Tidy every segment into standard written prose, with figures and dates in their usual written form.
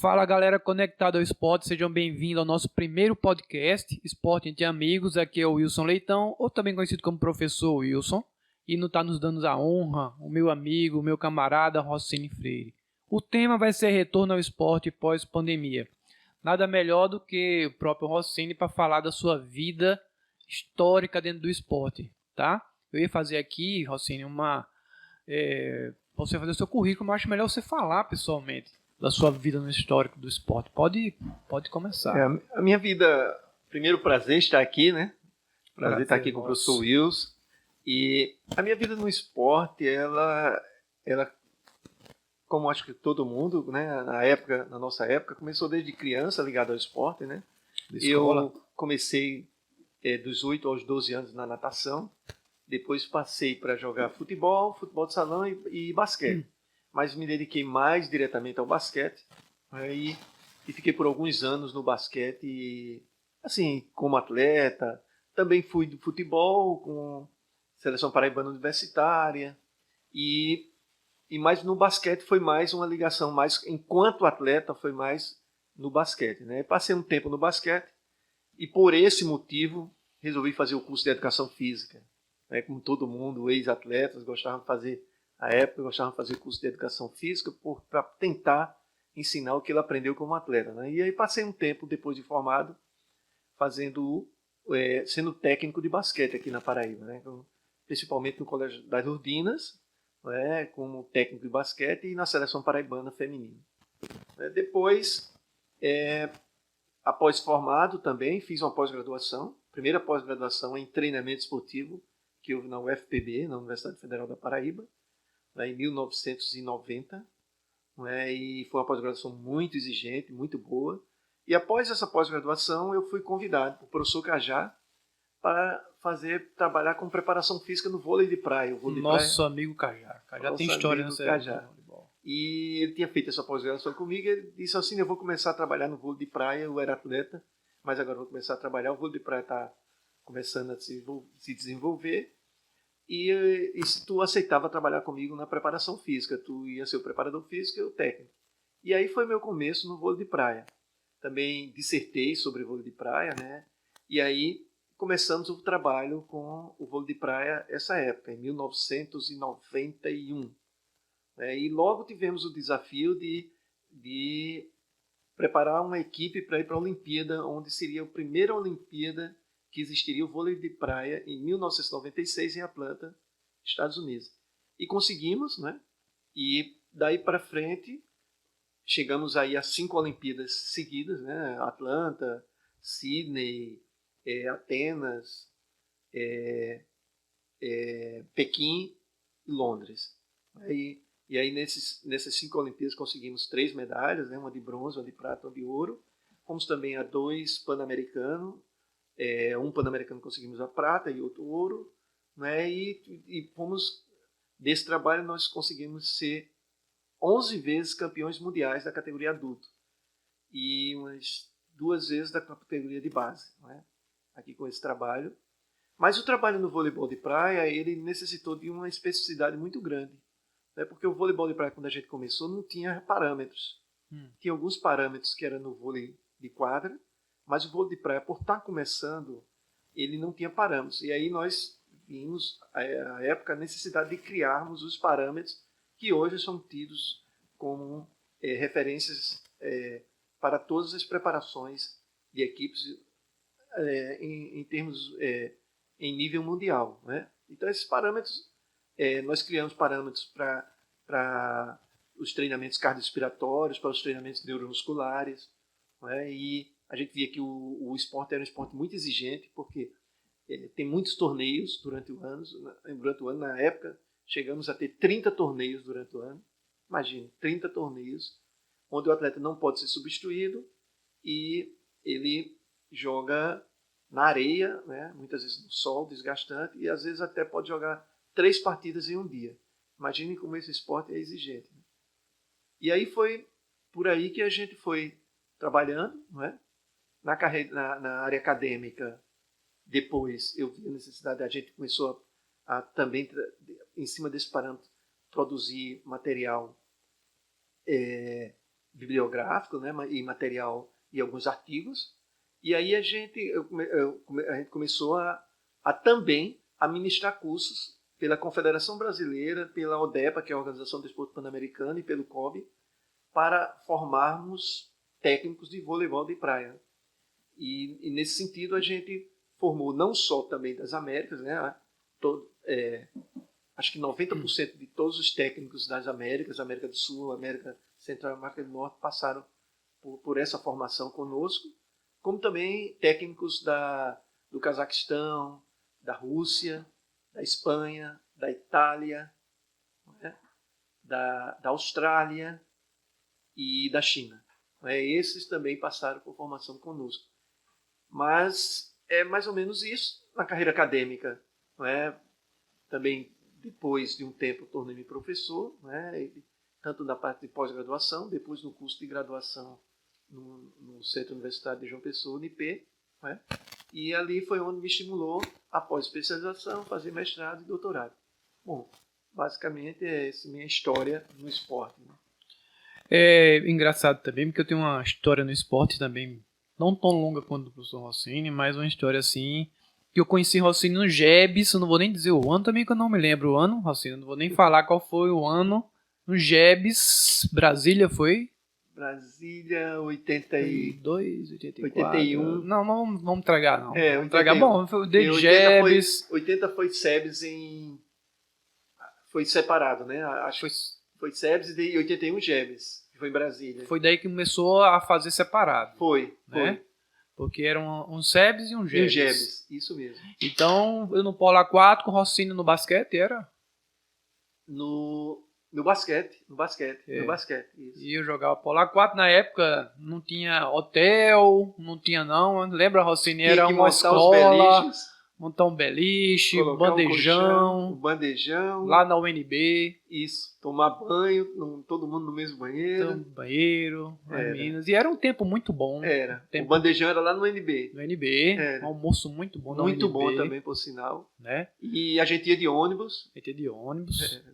Fala galera conectada ao esporte, sejam bem-vindos ao nosso primeiro podcast, Esporte entre Amigos. Aqui é o Wilson Leitão, ou também conhecido como Professor Wilson, e não está nos dando a honra o meu amigo, o meu camarada Rossini Freire. O tema vai ser retorno ao esporte pós-pandemia. Nada melhor do que o próprio Rossini para falar da sua vida histórica dentro do esporte, tá? Eu ia fazer aqui, Rossini, para você fazer o seu currículo, mas acho melhor você falar pessoalmente da sua vida no histórico do esporte. Pode começar. A minha vida, primeiro prazer estar aqui, né? Prazer estar aqui com o professor Wilson. E a minha vida no esporte, ela como acho que todo mundo, né? Na nossa época, começou desde criança ligado ao esporte, né? Eu comecei dos 8 aos 12 anos na natação. Depois passei para jogar futebol de salão e basquete. Mas me dediquei mais diretamente ao basquete, e fiquei por alguns anos no basquete, assim, como atleta. Também fui do futebol, com seleção paraibana universitária, e mais no basquete foi mais uma ligação, mais enquanto atleta foi mais no basquete, né? Passei um tempo no basquete e por esse motivo resolvi fazer o curso de educação física, né? Como todo mundo, ex-atletas gostavam de fazer. À época, eu gostava de fazer curso de educação física para tentar ensinar o que ele aprendeu como atleta, né? E aí passei um tempo, depois de formado, sendo técnico de basquete aqui na Paraíba, né? Principalmente no Colégio das Urdinas, né? Como técnico de basquete e na Seleção Paraibana Feminina. Depois, após formado também, fiz uma pós-graduação, primeira pós-graduação em treinamento esportivo, que houve na UFPB, na Universidade Federal da Paraíba, em 1990, e foi uma pós-graduação muito exigente, muito boa. E após essa pós-graduação, eu fui convidado pelo professor Cajá para trabalhar com preparação física no vôlei de praia. Nosso amigo Cajá. Cajá tem história nessa época. E ele tinha feito essa pós-graduação comigo. Ele disse assim: eu vou começar a trabalhar no vôlei de praia. Eu era atleta, mas agora vou começar a trabalhar. O vôlei de praia está começando a se desenvolver. E se tu aceitava trabalhar comigo na preparação física, tu ia ser o preparador físico e o técnico. E aí foi meu começo no vôlei de praia. Também dissertei sobre vôlei de praia, né? E aí começamos o trabalho com o vôlei de praia essa época, em 1991. E logo tivemos o desafio de preparar uma equipe para ir para a Olimpíada, onde seria a primeira Olimpíada que existiria o vôlei de praia em 1996 em Atlanta, Estados Unidos. E conseguimos, né? E daí para frente chegamos aí a 5 Olimpíadas seguidas, né? Atlanta, Sydney, Atenas, Pequim e Londres. E aí nessas 5 Olimpíadas conseguimos 3 medalhas, né? Uma de bronze, uma de prata, uma de ouro. Fomos também a 2 Pan-Americanos. Um Pan-Americano conseguimos a prata e outro ouro, né? E fomos, desse trabalho nós conseguimos ser 11 vezes campeões mundiais da categoria adulto e umas 2 vezes da categoria de base, né? Aqui com esse trabalho. Mas o trabalho no voleibol de praia, ele necessitou de uma especificidade muito grande, né? Porque o voleibol de praia, quando a gente começou, não tinha parâmetros. Tinha alguns parâmetros que eram no vôlei de quadra, mas o vôlei de praia, por estar começando, ele não tinha parâmetros. E aí nós vimos, à época, a necessidade de criarmos os parâmetros que hoje são tidos como referências para todas as preparações de equipes em termos em nível mundial, né? Então esses parâmetros, nós criamos parâmetros para os treinamentos cardiorrespiratórios, para os treinamentos neuromusculares, né? E a gente via que o esporte era um esporte muito exigente, porque tem muitos torneios durante o ano. Na época, chegamos a ter 30 torneios durante o ano. Imagine, 30 torneios, onde o atleta não pode ser substituído e ele joga na areia, né? Muitas vezes no sol, desgastante, e às vezes até pode jogar 3 partidas em um dia. Imagine como esse esporte é exigente, né? E aí foi por aí que a gente foi trabalhando, não é? Na área acadêmica. Depois eu vi a necessidade, a gente começou a também, em cima desse parâmetro, produzir material bibliográfico, né, e material e alguns artigos. E aí a gente começou a também a ministrar cursos pela Confederação Brasileira, pela ODEPA, que é a Organização do Desporto Pan-Americano, e pelo COB, para formarmos técnicos de voleibol de praia. E nesse sentido a gente formou não só também das Américas, né, acho que 90% de todos os técnicos das Américas, América do Sul, América Central e América do Norte, passaram por essa formação conosco, como também técnicos do Cazaquistão, da Rússia, da Espanha, da Itália, né, da Austrália e da China. Esses também passaram por formação conosco. Mas é mais ou menos isso na carreira acadêmica. Também, depois de um tempo, tornei-me professor, tanto na parte de pós-graduação, depois no curso de graduação no Centro Universitário de João Pessoa, UNIP, e ali foi onde me estimulou, após especialização, fazer mestrado e doutorado. Bom, basicamente é essa minha história no esporte. Né? É engraçado também, porque eu tenho uma história no esporte também, não tão longa quanto o professor Rossini, mas uma história assim, que eu conheci Rossini no GEBS, eu não vou nem dizer o ano também, que eu não me lembro o ano, Rossini, não vou nem falar qual foi o ano, no GEBS, Brasília foi? Brasília, 82, 84. 81. Não vamos tragar, não. É, vamos tragar. Bom, foi o de GEBS. 80 foi SEBS foi separado, né? Acho que foi SEBS e 81 GEBS, que foi em Brasília. Foi daí que começou a fazer separado. Foi. Porque eram um SEBS e um GEBS. E um GEBS, isso mesmo. Então, eu no Polo A4, com o Rossini no basquete, era? No basquete, isso. E eu jogava Polo A4, na época não tinha hotel, não tinha não, lembra, Rossini? Era uma escola, montar um beliche, bandejão, lá na UNB. Isso, tomar banho, todo mundo no mesmo banheiro. Minas. E era um tempo muito bom. O bandejão era lá no UNB. No UNB, um almoço muito bom. Muito bom também, por sinal. Né? E a gente ia de ônibus.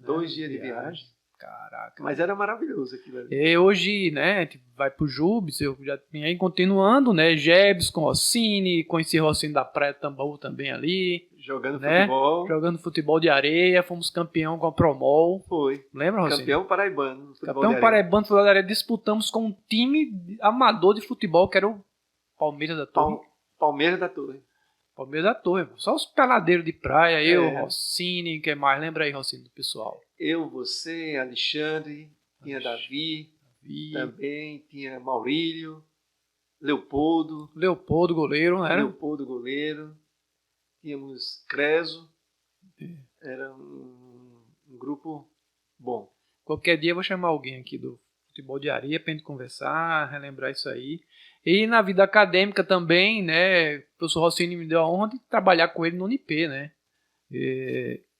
2 dias de viagem. Caraca. Mas era maravilhoso aquilo ali. E hoje, né, vai pro Jubes, eu já vim continuando, né, GEBS com Rossini, conheci Rossini da Praia Tambaú também ali. Jogando futebol de areia, fomos campeão com a Promol. Foi. Lembra, Rossini? Campeão paraibano. Campeão paraibano de futebol de areia. Disputamos com um time amador de futebol, que era o Palmeiras da Torre. Palmeiras da Torre. Só os peladeiros de praia, eu, Rossini, quem mais? Lembra aí, Rossini, do pessoal. Eu, você, Alexandre, tinha Davi, também, tinha Maurílio, Leopoldo, goleiro, não era? Leopoldo, goleiro. Tínhamos Creso. Era um grupo bom. Qualquer dia eu vou chamar alguém aqui do futebol de areia pra gente conversar, relembrar isso aí. E na vida acadêmica também, né, o professor Rossini me deu a honra de trabalhar com ele no UNIP, né?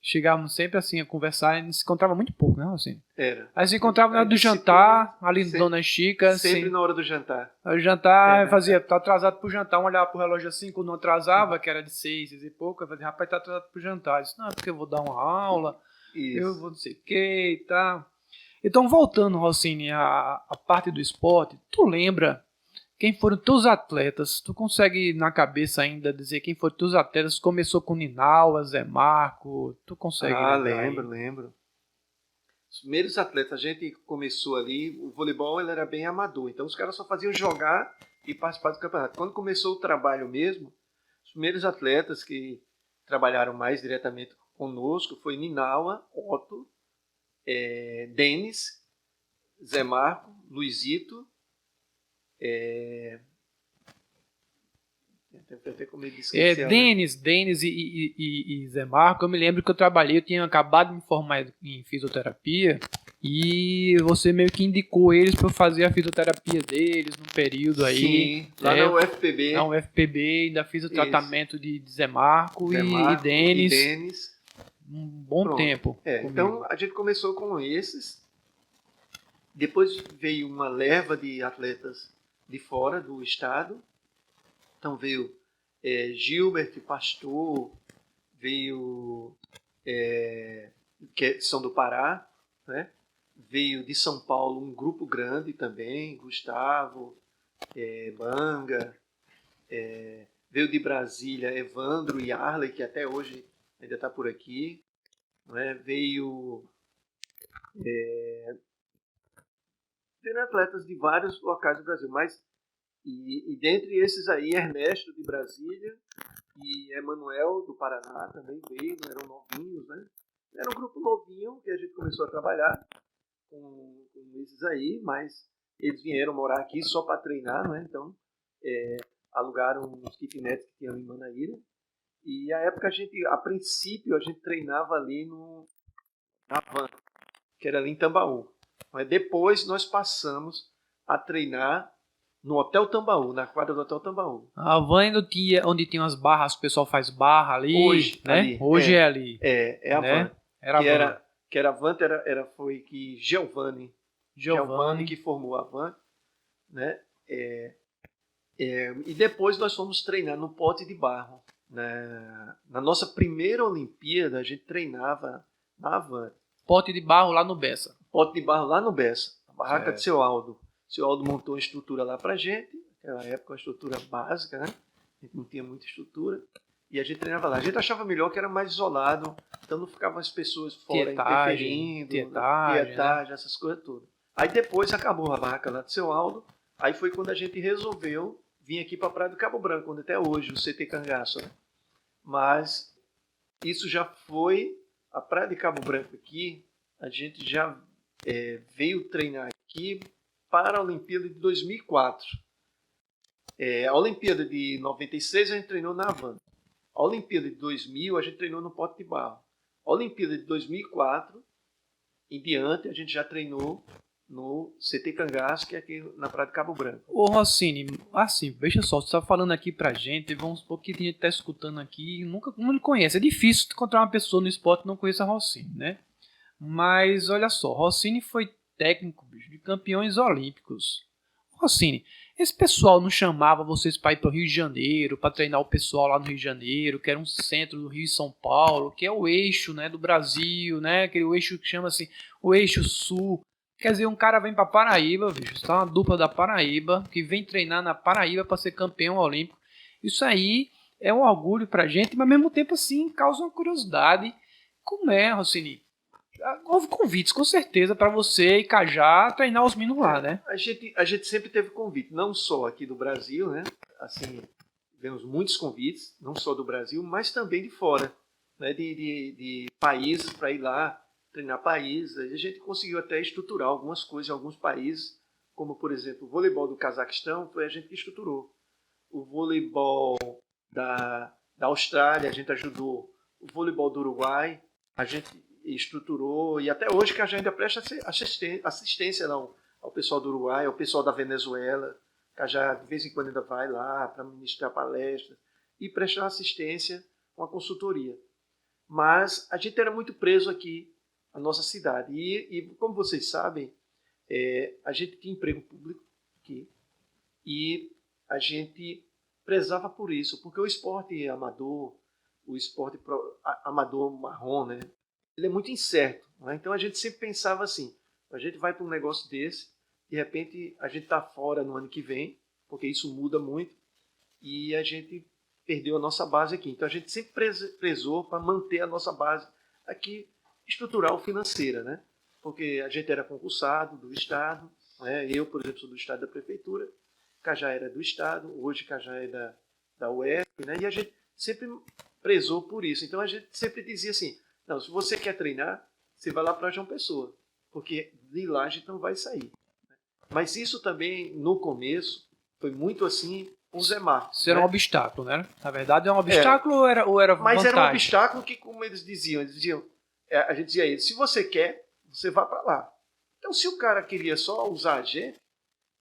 Chegávamos sempre assim a conversar, a gente se encontrava muito pouco, né, Rossini? Era. Aí se encontrava na hora do jantar, ali no Dona Chica. Sempre na hora do jantar. O jantar, tá atrasado pro jantar, um olhava pro relógio assim, quando não atrasava, que era de 6 e pouco, eu falei, rapaz, tá atrasado pro jantar. Eu disse, não, é porque eu vou dar uma aula, eu vou não sei o que e tal. Então, voltando, Rossini, a parte do esporte, tu lembra quem foram teus atletas? Tu consegue na cabeça ainda dizer quem foram teus atletas? Começou com Ninal, Zé Marco, tu consegue lembro. Os primeiros atletas, a gente começou ali, o voleibol ele era bem amador, então os caras só faziam jogar e participar do campeonato. Quando começou o trabalho mesmo, os primeiros atletas que trabalharam mais diretamente conosco foi Ninawa, Otto, Denis, Zé Marco, Luizito, até com medo de esquecer, Denis e Zé Marco, eu me lembro que eu trabalhei, eu tinha acabado de me formar em fisioterapia e você meio que indicou eles para eu fazer a fisioterapia deles num período aí. Sim, lá na UFPB. Na UFPB, ainda fiz o tratamento de Zé Marco e Denis. Um bom tempo. Então a gente começou com esses, depois veio uma leva de atletas de fora do estado. Então veio Gilbert Pastor, veio que são do Pará, né? veio de São Paulo um grupo grande também, Gustavo, Manga, veio de Brasília Evandro e Arley, que até hoje ainda está por aqui, né? Veio atletas de vários locais do Brasil, mas e dentre esses aí, Ernesto de Brasília e Emanuel do Paraná também veio, eram novinhos, né? Era um grupo novinho que a gente começou a trabalhar com esses aí, mas eles vieram morar aqui só para treinar, né? Então alugaram uns kitnets que tinham em Manaíra. E a época a princípio, a gente treinava ali na Van, que era ali em Tambaú. Mas depois nós passamos a treinar no Hotel Tambaú, na quadra do Hotel Tambaú. A van ainda tinha, onde tinha as barras, o pessoal faz barra ali, Hoje, né? ali, Hoje é ali. É a né? Van. Era a van. Que era a Van, foi que Giovanni que formou a Van, né? E depois nós fomos treinar no Pote de Barro. Na nossa primeira Olimpíada, a gente treinava na Van. Pote de barro lá no Bessa. Pote de barro lá no Bessa, a barraca Certo. de seu Aldo. Seu Aldo montou uma estrutura lá pra gente, naquela época uma estrutura básica, né? A gente não tinha muita estrutura. E a gente treinava lá. A gente achava melhor que era mais isolado, então não ficavam as pessoas fora interferindo, tietagem, essas coisas todas. Aí depois acabou a barraca lá de seu Aldo, aí foi quando a gente resolveu vir aqui para a Praia do Cabo Branco, onde até hoje, o CT Cangaço, né? Mas isso já foi, a Praia de Cabo Branco aqui, a gente já veio treinar aqui para a Olimpíada de 2004. A Olimpíada de 96 a gente treinou na Havan. A Olimpíada de 2000 a gente treinou no Pote de Barro. A Olimpíada de 2004 em diante a gente já treinou no CT Cangaço, que é aqui na Praia de Cabo Branco. Ô Rossini, assim, veja só, você está falando aqui pra gente, vamos supor que a gente está escutando aqui, nunca não lhe conhece. É difícil encontrar uma pessoa no esporte que não conheça Rossini, né? Mas olha só, Rossini foi técnico, bicho, de campeões olímpicos. Rossini, esse pessoal não chamava vocês para ir para o Rio de Janeiro, para treinar o pessoal lá no Rio de Janeiro, que era um centro do Rio e São Paulo, que é o eixo, né, do Brasil, né, aquele eixo que chama assim, o eixo sul. Quer dizer, um cara vem para Paraíba, bicho, está uma dupla da Paraíba, que vem treinar na Paraíba para ser campeão olímpico. Isso aí é um orgulho pra gente, mas ao mesmo tempo assim, causa uma curiosidade. Como é, Rossini? Houve convites, com certeza, para você e Cajá treinar os meninos lá, né? A gente sempre teve convite, não só aqui do Brasil, né? Assim, tivemos muitos convites, não só do Brasil, mas também de fora, né? De países para ir lá treinar países. A gente conseguiu até estruturar algumas coisas em alguns países, como, por exemplo, o voleibol do Cazaquistão, foi a gente que estruturou. O voleibol da Austrália, a gente ajudou. O voleibol do Uruguai, a gente estruturou, e até hoje que a gente ainda presta assistência ao pessoal do Uruguai, ao pessoal da Venezuela, que já de vez em quando ainda vai lá para ministrar palestras e prestar assistência com a consultoria. Mas a gente era muito preso aqui, na nossa cidade. E como vocês sabem, a gente tinha emprego público aqui e a gente prezava por isso, porque o esporte amador, o esporte amador marrom, né? Ele é muito incerto, né? Então a gente sempre pensava assim, a gente vai para um negócio desse, de repente a gente está fora no ano que vem, porque isso muda muito, e a gente perdeu a nossa base aqui. Então a gente sempre prezou para manter a nossa base aqui estrutural financeira, né? Porque a gente era concursado do Estado, né? Eu, por exemplo, sou do Estado da Prefeitura, Cajá era do Estado, hoje Cajá é da UEF, né? E a gente sempre prezou por isso. Então a gente sempre dizia assim, não, se você quer treinar, você vai lá para João Pessoa, porque de lá a gente não vai sair. Mas isso também, no começo, foi muito assim com o Zé Marcos. Isso era um obstáculo, né? Na verdade, é um obstáculo ou era Mas vantagem? era um obstáculo que, como eles diziam, a gente dizia a eles, se você quer, você vai para lá. Então, se o cara queria só usar a gente,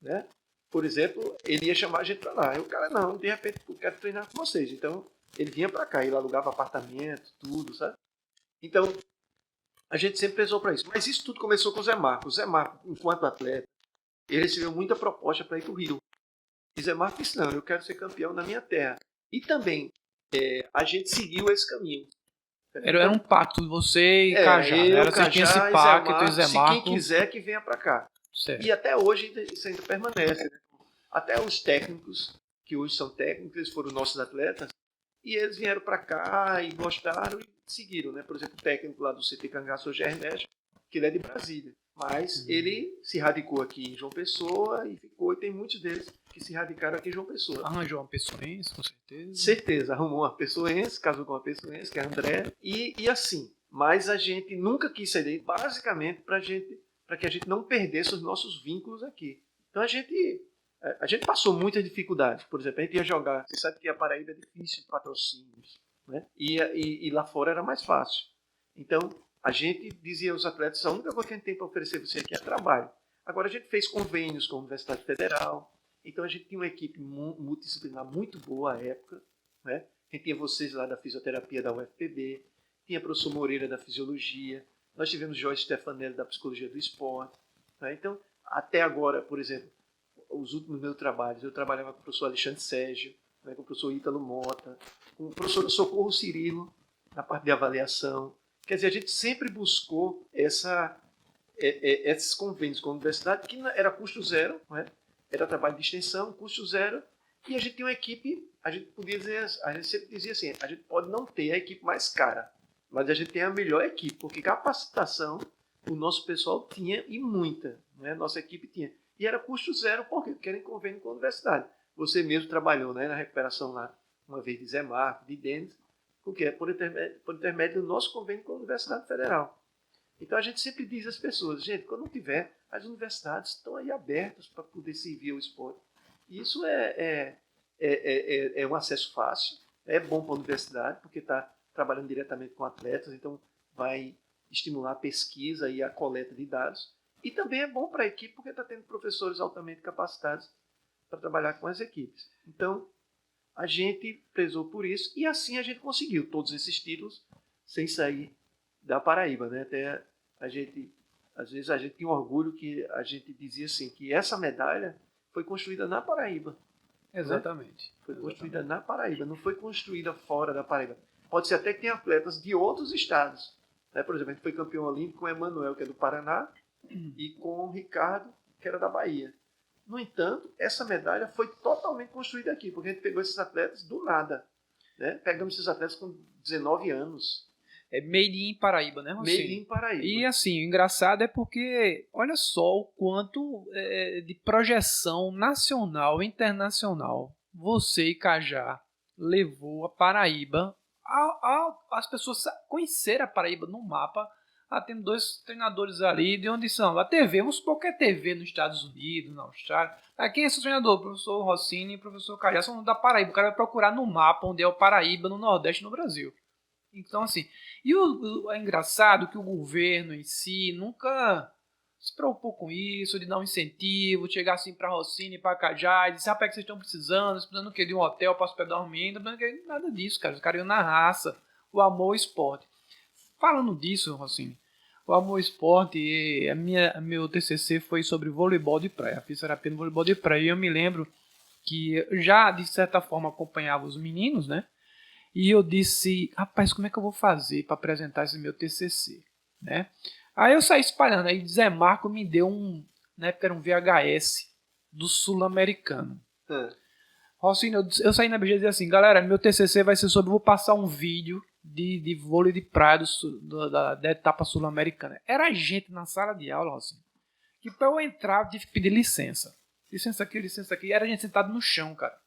né? Por exemplo, ele ia chamar a gente para lá. E o cara, não, de repente, eu quero treinar com vocês. Então, ele vinha para cá, ele alugava apartamento, tudo, sabe? Então, a gente sempre prezou para isso. Mas isso tudo começou com o Zé Marcos. O Zé Marcos, enquanto atleta, ele recebeu muita proposta para ir para o Rio. E Zé Marcos disse, não, eu quero ser campeão na minha terra. E também, a gente seguiu esse caminho. Era um pacto, você e É, Cajá. eu, Era você tinha esse Cajá e Zé pacto, Marco, e Zé se Marco. quem quiser que venha para cá. Certo. E até hoje isso ainda permanece. Né? Até os técnicos, que hoje são técnicos, eles foram nossos atletas, e eles vieram para cá e gostaram e seguiram. Né? Por exemplo, o técnico lá do CT Cangaço, o Ernesto, que ele é de Brasília. Mas ele se radicou aqui em João Pessoa e ficou, e tem muitos deles que se radicaram aqui em João Pessoa. Arranjou uma pessoense, com certeza. Certeza, arrumou uma pessoense, casou com uma pessoense, que é a André, e assim. Mas a gente nunca quis sair daí, basicamente para que a gente não perdesse os nossos vínculos aqui. Então a gente passou muitas dificuldades. Por exemplo, a gente ia jogar, você sabe que a Paraíba é difícil de patrocínios, né? E lá fora era mais fácil. Então a gente dizia aos atletas, a única coisa que a gente tem para oferecer você aqui é trabalho. Agora a gente fez convênios com a Universidade Federal, então a gente tinha uma equipe multidisciplinar muito boa à época, né? A gente tinha vocês lá da fisioterapia da UFPB, tinha o professor Moreira da fisiologia, nós tivemos Jorge Stefanelli da psicologia do esporte. Né? Então, até agora, por exemplo, os últimos meus trabalhos, eu trabalhava com o professor Alexandre Sérgio, né, com o professor Ítalo Mota, com o professor Socorro Cirilo, na parte de avaliação. Quer dizer, a gente sempre buscou esses convênios com a universidade, que era custo zero, né? Era trabalho de extensão, custo zero, e a gente tinha uma equipe, a gente sempre dizia assim, a gente pode não ter a equipe mais cara, mas a gente tem a melhor equipe, porque capacitação o nosso pessoal tinha, e muita, né? Nossa equipe tinha. E era custo zero, por quê? Porque era em convênio com a universidade. Você mesmo trabalhou, né, na recuperação lá, uma vez de Zé Marco, de Denis, porque por intermédio do nosso convênio com a Universidade Federal. Então a gente sempre diz às pessoas, gente, quando não tiver, as universidades estão aí abertas para poder servir ao esporte. E isso é um acesso fácil, é bom para a universidade, porque está trabalhando diretamente com atletas, então vai estimular a pesquisa e a coleta de dados. E também é bom para a equipe, porque está tendo professores altamente capacitados para trabalhar com as equipes. Então, a gente prezou por isso, e assim a gente conseguiu todos esses títulos sem sair da Paraíba, né? Até às vezes a gente tinha um orgulho que a gente dizia assim, que essa medalha foi construída na Paraíba. Exatamente. Né? Foi construída na Paraíba, não foi construída fora da Paraíba. Pode ser até que tenha atletas de outros estados. Né? Por exemplo, a gente foi campeão olímpico com o Emanuel, que é do Paraná, e com o Ricardo, que era da Bahia. No entanto, essa medalha foi totalmente construída aqui, porque a gente pegou esses atletas do nada. Né? Pegamos esses atletas com 19 anos. É made in Paraíba, né, Rocinho? Made in Paraíba. E assim, o engraçado é porque, olha só o quanto de projeção nacional e internacional você e Cajá levou a Paraíba, as pessoas conheceram a Paraíba no mapa, tendo dois treinadores ali, de onde são? A TV, vamos supor que é TV nos Estados Unidos, na Austrália. Quem é esse treinador? O professor Rossini e o professor Cajá são da Paraíba. O cara vai procurar no mapa onde é o Paraíba, no Nordeste, no Brasil. Então, assim, e é engraçado que o governo em si nunca se preocupou com isso, de dar um incentivo, de chegar assim para Rossini, para Cajá, e dizer, rapaz, que vocês estão precisando o quê? De um hotel para hospedar os meninos, nada disso, cara. Os caras iam na raça, o amor ao esporte. Falando disso, Rossini, o amor ao esporte, meu TCC foi sobre voleibol de praia, a fisioterapia no voleibol de praia, e eu me lembro que eu já, de certa forma, acompanhava os meninos, né? E eu disse, rapaz, como é que eu vou fazer para apresentar esse meu TCC? Né? Aí eu saí espalhando, aí Zé Marco me deu na época era um VHS do Sul-Americano. Rocinho, eu saí na BG e disse assim, galera, meu TCC vai ser sobre, vou passar um vídeo de vôlei de praia da etapa sul-americana. Era gente na sala de aula, Rocinho, que para eu entrar eu tive que pedir licença. Licença aqui, era gente sentada no chão, cara.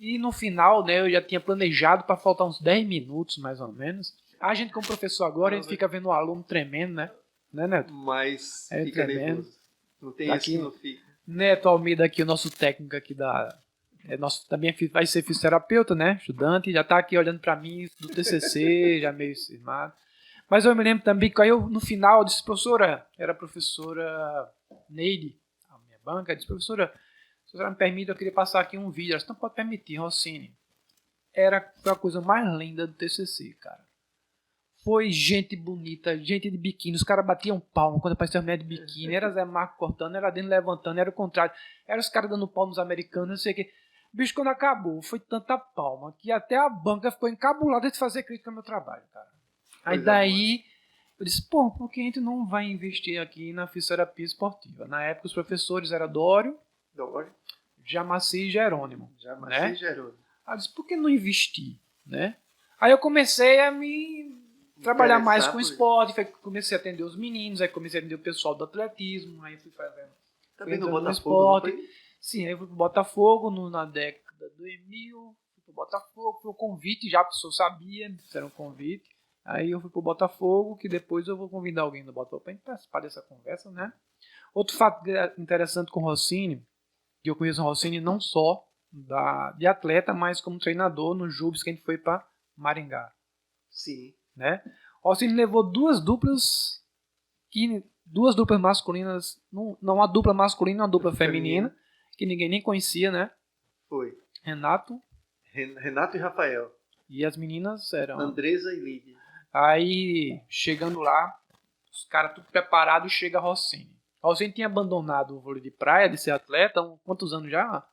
E no final, né, eu já tinha planejado para faltar uns 10 minutos, mais ou menos. A gente, como professor agora, a gente fica vendo o aluno tremendo, né? Né, Neto? Mas fica tremendo. nervoso. Não tem isso que não fica. Neto Almeida aqui, o nosso técnico aqui também vai ser fisioterapeuta, né? Estudante, já tá aqui olhando para mim do TCC, já meio cismado. Mas eu me lembro também que aí eu, no final, disse, era a professora Neide, a minha banca, disse, professora, se você me permite, eu queria passar aqui um vídeo. Você não pode permitir, Rossini. Foi a coisa mais linda do TCC, cara. Foi gente bonita, gente de biquíni. Os caras batiam palma quando apareceu a mulher de biquíni. Era Zé Marco cortando, era dentro levantando, era o contrário. Era os caras dando palma nos americanos, não sei o quê. Bicho, quando acabou, foi tanta palma que até a banca ficou encabulada de fazer crítica ao meu trabalho, cara. Aí daí eu disse, pô, por que a gente não vai investir aqui na fisioterapia esportiva? Na época os professores eram Dório, Jamaci e Jerônimo. Jamaci e Jerônimo. Aí eu disse, por que não investir? Né? Aí eu comecei a me trabalhar mais com esporte, comecei a atender os meninos, aí comecei a atender o pessoal do atletismo, aí fui fazendo. Também no Botafogo, esporte. Sim, aí eu fui pro Botafogo na década de 2000, fui pro Botafogo, foi um convite, já a pessoa sabia, me fizeram um convite. Aí eu fui pro Botafogo, que depois eu vou convidar alguém do Botafogo para participar dessa conversa, né? Outro fato interessante com o Rossini, que eu conheço o Rossini não só de atleta, mas como treinador no Jubes, que a gente foi para Maringá. Sim. Né? O Rossini levou duas duplas masculinas, não uma dupla masculina e uma dupla feminina, que ninguém nem conhecia, né? Foi. Renato e Rafael. E as meninas eram Andresa e Lídia. Aí, chegando lá, os caras tudo preparados, chega Rossini. Rossini tinha abandonado o vôlei de praia, de ser atleta, quantos anos já?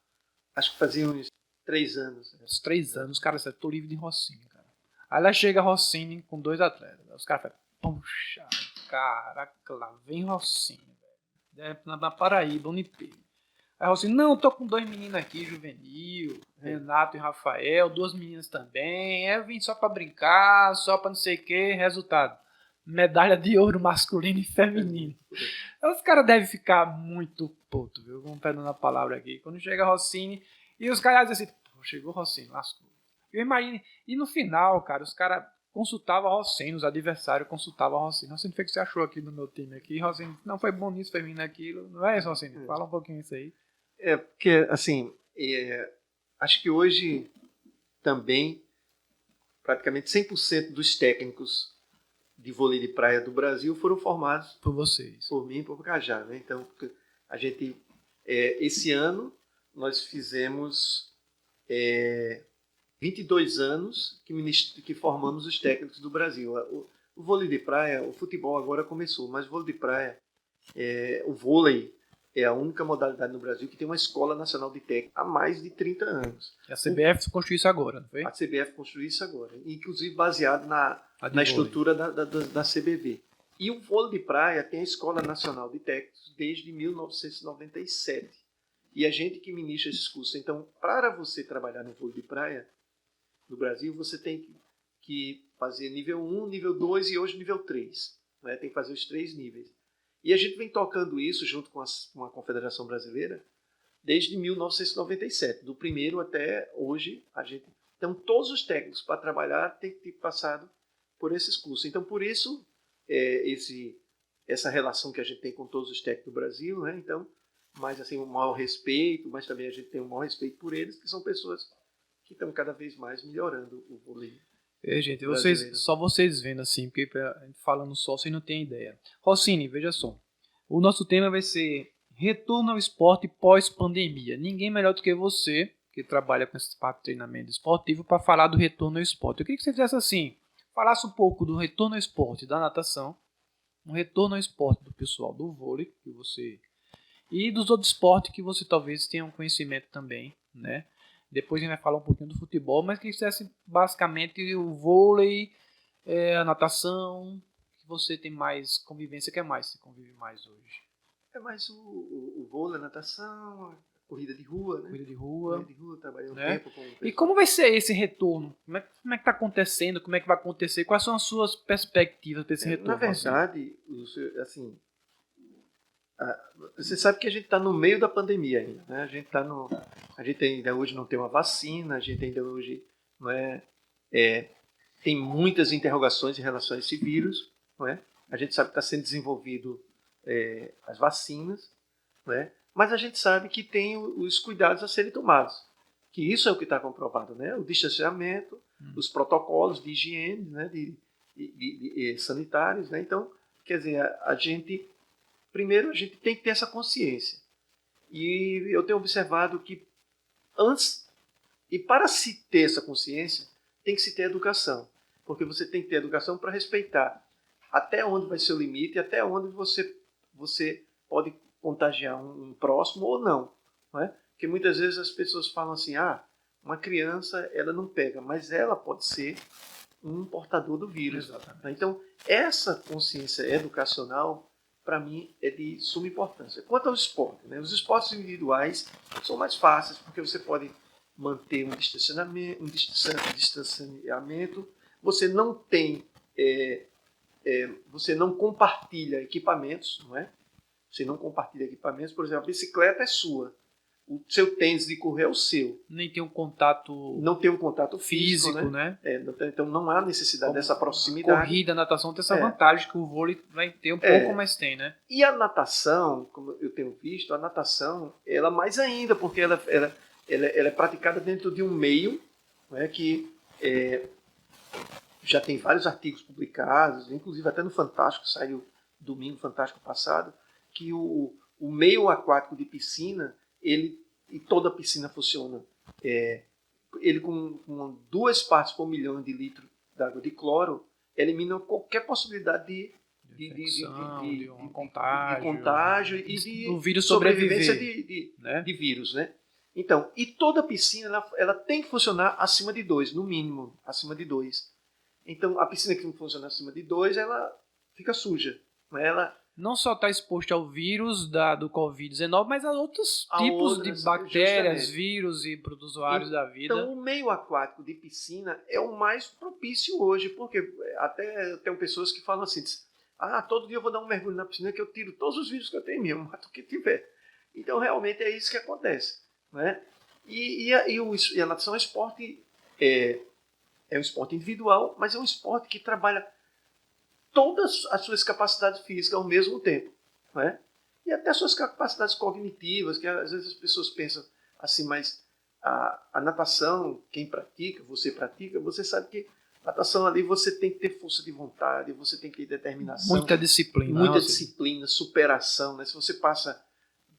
Acho que fazia uns 3 anos. Uns 3 anos, cara, eu tô livre de Rossini, cara. Aí lá chega Rossini com 2 atletas. Os caras falam, puxa, caraca, lá vem Rossini, velho. Na Paraíba, Unipê. Aí Rossini, não, eu tô com 2 meninos aqui, juvenil, Renato e Rafael, 2 meninas também. Eu vim só pra brincar, só pra não sei o que. Resultado, medalha de ouro masculino e feminino. Os caras devem ficar muito putos, viu? Vamos perdendo a palavra aqui. Quando chega Rossini, e os caras dizem assim, pô, chegou Rossini, lascou. Eu imagino, e no final, cara, os caras consultavam Rossini, os adversários consultavam Rossini. Rossini, o que você achou aqui no meu time aqui? Rossini, não foi bom nisso, foi ruim naquilo. Não é isso, Rossini? Fala um pouquinho isso aí. Porque, assim, acho que hoje também praticamente 100% dos técnicos de vôlei de praia do Brasil foram formados por vocês, por mim e por Cajá, né? Então, a gente, esse ano, nós fizemos 22 anos que formamos os técnicos do Brasil. O vôlei de praia, o futebol agora começou, mas o vôlei de praia, o vôlei é a única modalidade no Brasil que tem uma escola nacional de técnico há mais de 30 anos. A CBF construiu isso agora, não foi? A CBF construiu isso agora, inclusive baseado na estrutura da CBV. E o vôlei de praia tem a Escola Nacional de Técnicos desde 1997. E a gente que ministra esses cursos. Então, para você trabalhar no vôlei de praia no Brasil, você tem que fazer nível 1, nível 2 e hoje nível 3. Né? Tem que fazer os 3 níveis. E a gente vem tocando isso junto com a Confederação Brasileira desde 1997. Do primeiro até hoje, então todos os técnicos para trabalhar têm que ter passado por esses cursos. Então, por isso, essa relação que a gente tem com todos os técnicos do Brasil, né? Então, mais assim, um maior respeito, mas também a gente tem um maior respeito por eles, que são pessoas que estão cada vez mais melhorando o vôlei. Gente, só vocês vendo assim, porque a gente falando só, vocês não têm ideia. Rossini, veja só. O nosso tema vai ser retorno ao esporte pós-pandemia. Ninguém melhor do que você, que trabalha com esse parte de treinamento esportivo, para falar do retorno ao esporte. Eu queria que você fizesse assim, falasse um pouco do retorno ao esporte da natação, um retorno ao esporte do pessoal do vôlei, que você... e dos outros esportes que você talvez tenha um conhecimento também, né? Depois a gente vai falar um pouquinho do futebol, mas que fizesse basicamente o vôlei, a natação, que você tem mais convivência, que é mais, você convive mais hoje. É mais o vôlei, a natação, a corrida de rua, né? Corrida de rua, trabalhando tempo com o pessoal. E como vai ser esse retorno? Como é que está acontecendo? Como é que vai acontecer? Quais são as suas perspectivas para esse retorno? Na verdade, assim, você sabe que a gente está no meio da pandemia ainda, né? A gente ainda hoje não tem uma vacina, a gente ainda hoje não tem muitas interrogações em relação a esse vírus, não é? A gente sabe que está sendo desenvolvido as vacinas, não é? Mas a gente sabe que tem os cuidados a serem tomados, que isso é o que está comprovado, né? O distanciamento, os protocolos de higiene, né? de sanitários, né? Então, quer dizer, primeiro, a gente tem que ter essa consciência. E eu tenho observado que para se ter essa consciência, tem que se ter educação. Porque você tem que ter educação para respeitar até onde vai ser o limite, até onde você pode contagiar um próximo ou não. Não é? Porque muitas vezes as pessoas falam assim, uma criança ela não pega, mas ela pode ser um portador do vírus. Exatamente. Então, essa consciência educacional, para mim, é de suma importância. Quanto ao esporte, né? Os esportes individuais são mais fáceis, porque você pode manter um distanciamento, você não tem, você não compartilha equipamentos, não é? Você não compartilha equipamentos, por exemplo, a bicicleta é sua, o seu tênis de correr é o seu. Nem tem um contato Não tem um contato físico, né? Então não há necessidade dessa proximidade. Corrida, natação tem essa vantagem que o vôlei vai ter um pouco, mas tem, né? E a natação, como eu tenho visto, a natação, ela mais ainda, porque ela é praticada dentro de um meio, né, que já tem vários artigos publicados, inclusive até no Fantástico, saiu domingo Fantástico passado, que o meio aquático de piscina, e toda a piscina funciona, ele com 2 partes por milhão de litros de água de cloro, elimina qualquer possibilidade de contágio e de o vírus sobrevivência né? de vírus, né? Então, e toda a piscina ela tem que funcionar acima de 2, no mínimo, acima de 2. Então, a piscina que não funciona acima de 2, ela fica suja. Ela não só está exposto ao vírus do Covid-19, mas a outros tipos de bactérias, justamente, vírus e protozoários da vida. Então, o meio aquático de piscina é o mais propício hoje, porque até tem pessoas que falam assim, todo dia eu vou dar um mergulho na piscina que eu tiro todos os vírus que eu tenho mesmo, mato o que tiver. Então, realmente é isso que acontece, né? E a natação é esporte, é um esporte individual, mas é um esporte que trabalha todas as suas capacidades físicas ao mesmo tempo, né? E até as suas capacidades cognitivas, que às vezes as pessoas pensam assim, mas a natação, quem pratica, você sabe que a natação ali você tem que ter força de vontade, você tem que ter determinação. Muita disciplina. Muita disciplina, superação, né? Se você passa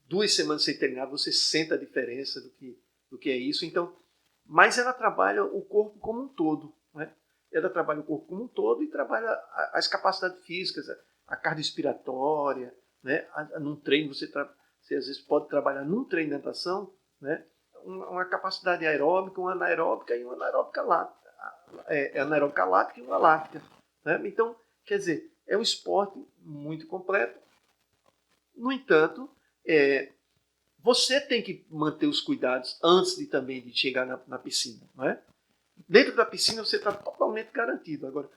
2 semanas sem treinar, você sente a diferença do que é isso. Então, mas ela trabalha o corpo como um todo, né? Ela trabalha o corpo como um todo e trabalha as capacidades físicas, a cardiorrespiratória, né? Num treino, você às vezes pode trabalhar num treino de natação, né? Uma capacidade aeróbica, uma anaeróbica e uma anaeróbica lática. Anaeróbica lática e uma lática, né? Então, quer dizer, é um esporte muito completo. No entanto, você tem que manter os cuidados antes também de chegar na piscina, não é? Dentro da piscina você está totalmente garantido. Agora,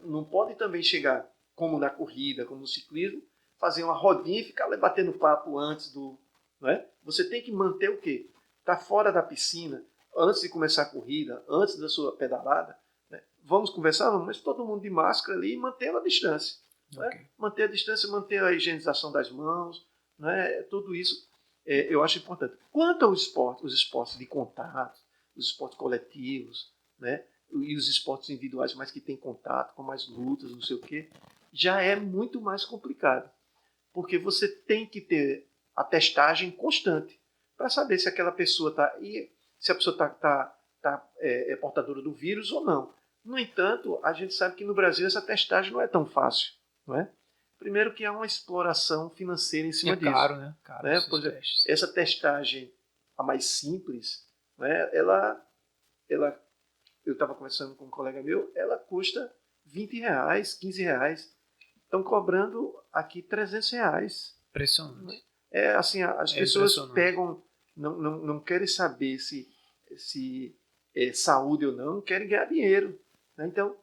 não pode também chegar, como na corrida, como no ciclismo, fazer uma rodinha e ficar batendo papo antes não é? Você tem que manter o quê? Tá fora da piscina, antes de começar a corrida, antes da sua pedalada, né? Vamos conversar, mas todo mundo de máscara ali e mantendo a distância. Okay. Né? Manter a distância, manter a higienização das mãos, né? Tudo isso eu acho importante. Quanto aos esportes, os esportes de contato, os esportes coletivos, né? E os esportes individuais, mas que tem contato, com mais lutas, não sei o quê, já é muito mais complicado. Porque você tem que ter a testagem constante para saber se aquela pessoa se a pessoa é portadora do vírus ou não. No entanto, a gente sabe que no Brasil essa testagem não é tão fácil, não é? Primeiro que há uma exploração financeira em cima disso. Caro, né? Caro, né? Por exemplo, essa testagem, a mais simples, né? Eu estava conversando com um colega meu, ela custa R$20, R$15. Estão cobrando aqui R$300. Impressionante. Assim, as pessoas pegam, não querem saber se é saúde ou não, querem ganhar dinheiro, né? Então,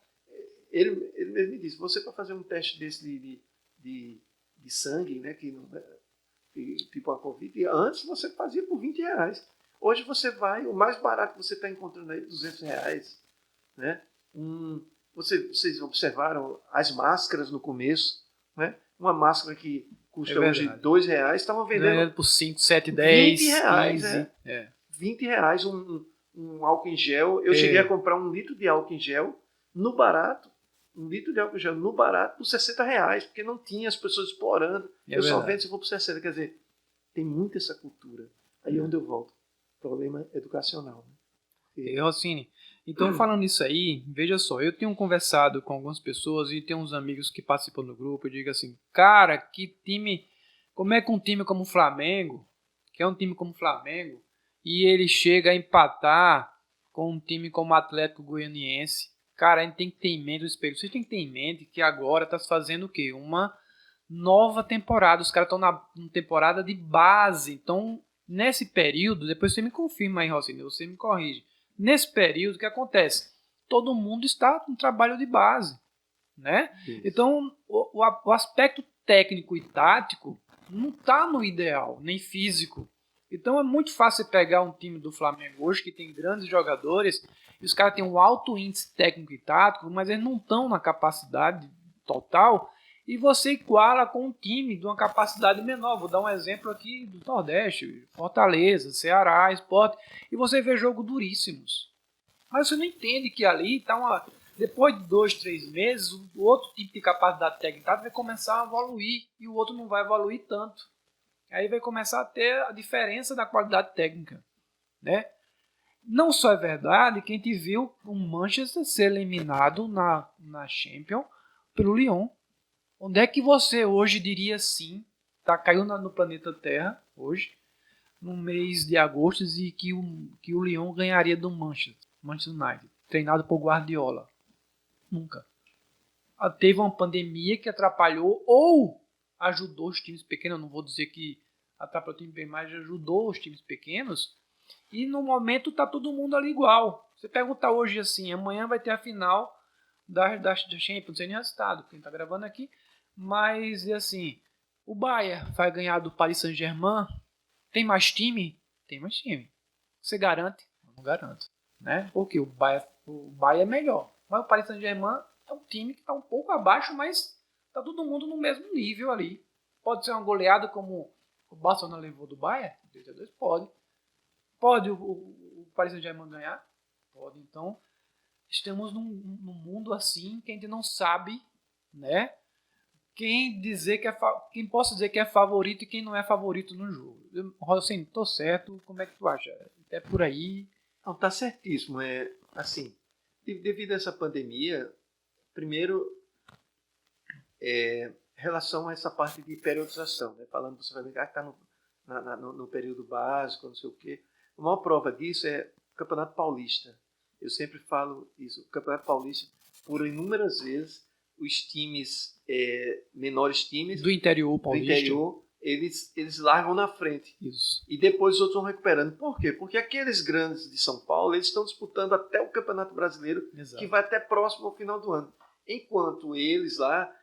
ele mesmo me disse, você para fazer um teste desse de sangue, né, tipo a Covid, antes você fazia por R$20. Hoje você vai, o mais barato que você está encontrando aí, R$200. Né? Vocês observaram as máscaras no começo, né? Uma máscara que custa hoje R$2, estavam vendendo por 5, 7, 10, R$20. 15. R$20 um álcool em gel. Eu cheguei a comprar 1 litro de álcool em gel no barato, 1 litro de álcool em gel no barato por R$60, porque não tinha as pessoas explorando. Eu só vendo se for por 60. Quer dizer, tem muito essa cultura. Aí é onde eu volto. Problema educacional. Né? Rossini, então falando nisso aí, veja só, eu tenho conversado com algumas pessoas e tem uns amigos que participam do grupo, eu digo assim, cara, como é que um time como o Flamengo, que é um time como o Flamengo, e ele chega a empatar com um time como o Atlético Goianiense, Cara, a gente tem que ter em mente, você tem que ter em mente que agora tá se fazendo o quê? Uma nova temporada. Os caras estão na temporada de base. Então, nesse período, depois você me confirma aí, Rocinho, você me corrige. Nesse período, o que acontece? Todo mundo está no trabalho de base, né? Isso. Então, o aspecto técnico e tático não está no ideal, nem físico. Então, é muito fácil você pegar um time do Flamengo hoje, que tem grandes jogadores, e os caras têm um alto índice técnico e tático, mas eles não estão na capacidade total, e você iguala com um time de uma capacidade menor. Vou dar um exemplo aqui do Nordeste, Fortaleza, Ceará, Sport, e você vê jogo duríssimos. Mas você não entende que ali está depois de 2, 3 meses, o outro tipo de capacidade técnica vai começar a evoluir e o outro não vai evoluir tanto. Aí vai começar a ter a diferença da qualidade técnica, né? Não só é verdade que a gente viu o Manchester ser eliminado na Champions pelo Lyon. Onde é que você hoje diria sim, caiu no planeta Terra hoje, no mês de agosto, e que o Lyon ganharia do Manchester United, treinado por Guardiola? Nunca. Teve uma pandemia que atrapalhou ou ajudou os times pequenos, eu não vou dizer que atrapalhou o time bem, mas ajudou os times pequenos, e no momento tá todo mundo ali igual. Você pergunta hoje assim, amanhã vai ter a final da Champions, não sei nem o resultado, quem tá gravando aqui, mas assim, o Bayern vai ganhar do Paris Saint-Germain? Tem mais time? Tem mais time. Você garante? Não garanto, né? Porque o Bayern é melhor, mas o Paris Saint-Germain é um time que está um pouco abaixo, mas tá todo mundo no mesmo nível ali. Pode ser uma goleada como o Barcelona levou do Bayern? 2-2 pode. Pode o Paris Saint-Germain ganhar? Pode. Então, estamos num mundo assim que a gente não sabe, né? Quem possa dizer que é favorito e quem não é favorito no jogo. Assim, tô certo, como é que tu acha? É por aí? Não, tá certíssimo. Assim, devido a essa pandemia, primeiro, relação a essa parte de periodização, né? Falando, você vai ver que está no período básico, não sei o quê. A maior prova disso é o Campeonato Paulista. Eu sempre falo isso. O Campeonato Paulista, por inúmeras vezes, os times, menores times do interior paulista, eles largam na frente. Isso. E depois os outros vão recuperando. Por quê? Porque aqueles grandes de São Paulo, eles estão disputando até o Campeonato Brasileiro, Exato, que vai até próximo ao final do ano. Enquanto eles lá,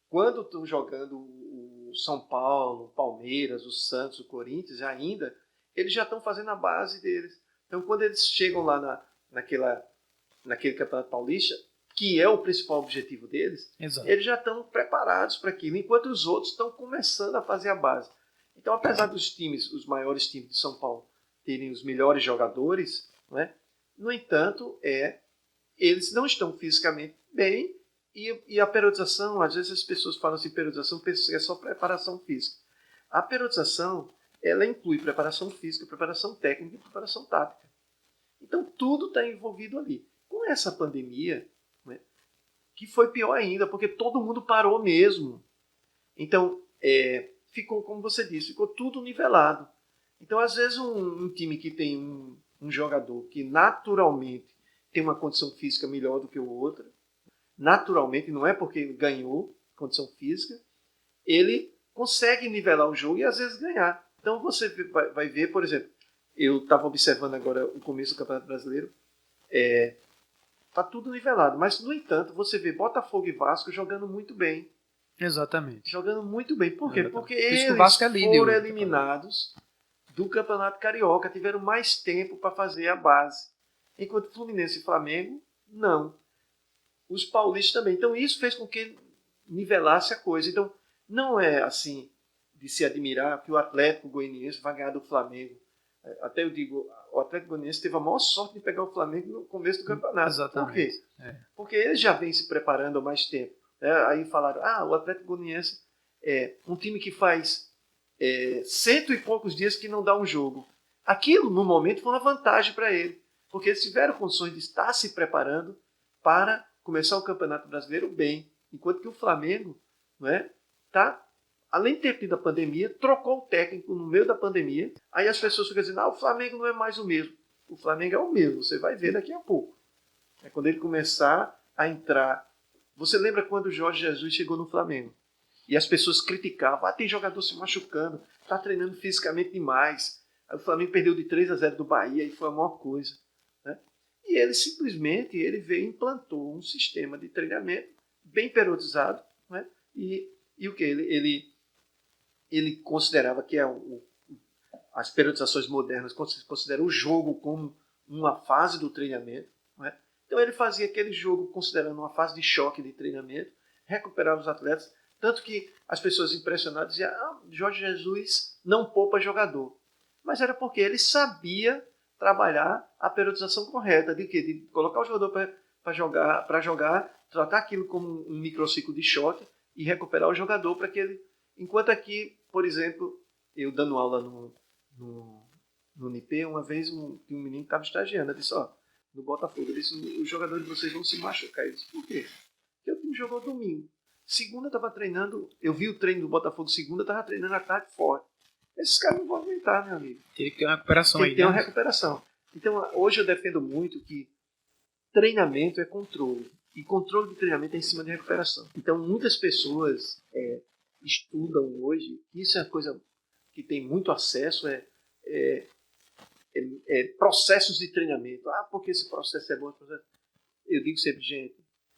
quando estão jogando o São Paulo, o Palmeiras, o Santos, o Corinthians, ainda, eles já estão fazendo a base deles. Então, quando eles chegam lá naquele Campeonato Paulista, que é o principal objetivo deles, exato, eles já estão preparados para aquilo, enquanto os outros estão começando a fazer a base. Então, apesar dos times, os maiores times de São Paulo, terem os melhores jogadores, né? No entanto, eles não estão fisicamente bem, e a periodização, às vezes as pessoas falam assim, periodização, pensam que é só preparação física. A periodização, ela inclui preparação física, preparação técnica e preparação tática. Então, tudo está envolvido ali. Com essa pandemia, né, que foi pior ainda, porque todo mundo parou mesmo. Então, ficou, como você disse, ficou tudo nivelado. Então, às vezes, um time que tem um jogador que naturalmente tem uma condição física melhor do que o outro, naturalmente, não é porque ganhou condição física, ele consegue nivelar o jogo e às vezes ganhar. Então você vai ver, por exemplo, eu estava observando agora o começo do Campeonato Brasileiro, está tudo nivelado, mas no entanto você vê Botafogo e Vasco jogando muito bem. Exatamente. Jogando muito bem. Por quê? Porque eles foram eliminados do Campeonato Carioca, tiveram mais tempo para fazer a base. Enquanto Fluminense e Flamengo, não. Os paulistas também. Então isso fez com que nivelasse a coisa. Então não é assim de se admirar que o Atlético Goianiense vai ganhar do Flamengo. Até eu digo, o Atlético Goianiense teve a maior sorte de pegar o Flamengo no começo do campeonato. Exatamente. Por quê? Porque eles já vêm se preparando há mais tempo. Aí falaram, o Atlético Goianiense é um time que faz 100 e poucos dias que não dá um jogo. Aquilo, no momento, foi uma vantagem para ele. Porque eles tiveram condições de estar se preparando para começar o Campeonato Brasileiro bem. Enquanto que o Flamengo, além de ter tido a pandemia, trocou o técnico no meio da pandemia. Aí as pessoas ficam dizendo, o Flamengo não é mais o mesmo. O Flamengo é o mesmo, você vai ver daqui a pouco. Quando ele começar a entrar. Você lembra quando o Jorge Jesus chegou no Flamengo? E as pessoas criticavam, tem jogador se machucando, está treinando fisicamente demais. Aí o Flamengo perdeu de 3-0 do Bahia e foi a maior coisa. Né? E ele simplesmente veio e implantou um sistema de treinamento bem periodizado. Né? E o que? Ele considerava que as periodizações modernas consideram o jogo como uma fase do treinamento. Né? Então ele fazia aquele jogo considerando uma fase de choque de treinamento, recuperava os atletas, tanto que as pessoas impressionadas diziam, Jorge Jesus não poupa jogador. Mas era porque ele sabia trabalhar a periodização correta, de quê? De colocar o jogador para jogar, tratar aquilo como um microciclo de choque e recuperar o jogador para que ele... Enquanto aqui, por exemplo, eu dando aula no NIP, uma vez um menino que estava estagiando, eu disse, no Botafogo, ele disse, os jogadores de vocês vão se machucar. Eu disse, por quê? Porque o time jogou domingo. Segunda estava treinando, eu vi o treino do Botafogo segunda, estava treinando à tarde forte. Esses caras não vão aguentar, meu amigo. Tem que ter uma recuperação aí. Tem que ter uma recuperação. Então, hoje eu defendo muito que treinamento é controle. E controle de treinamento é em cima de recuperação. Então, muitas pessoas estudam hoje, isso é uma coisa que tem muito acesso, processos de treinamento. Porque esse processo é bom. Eu digo sempre, gente,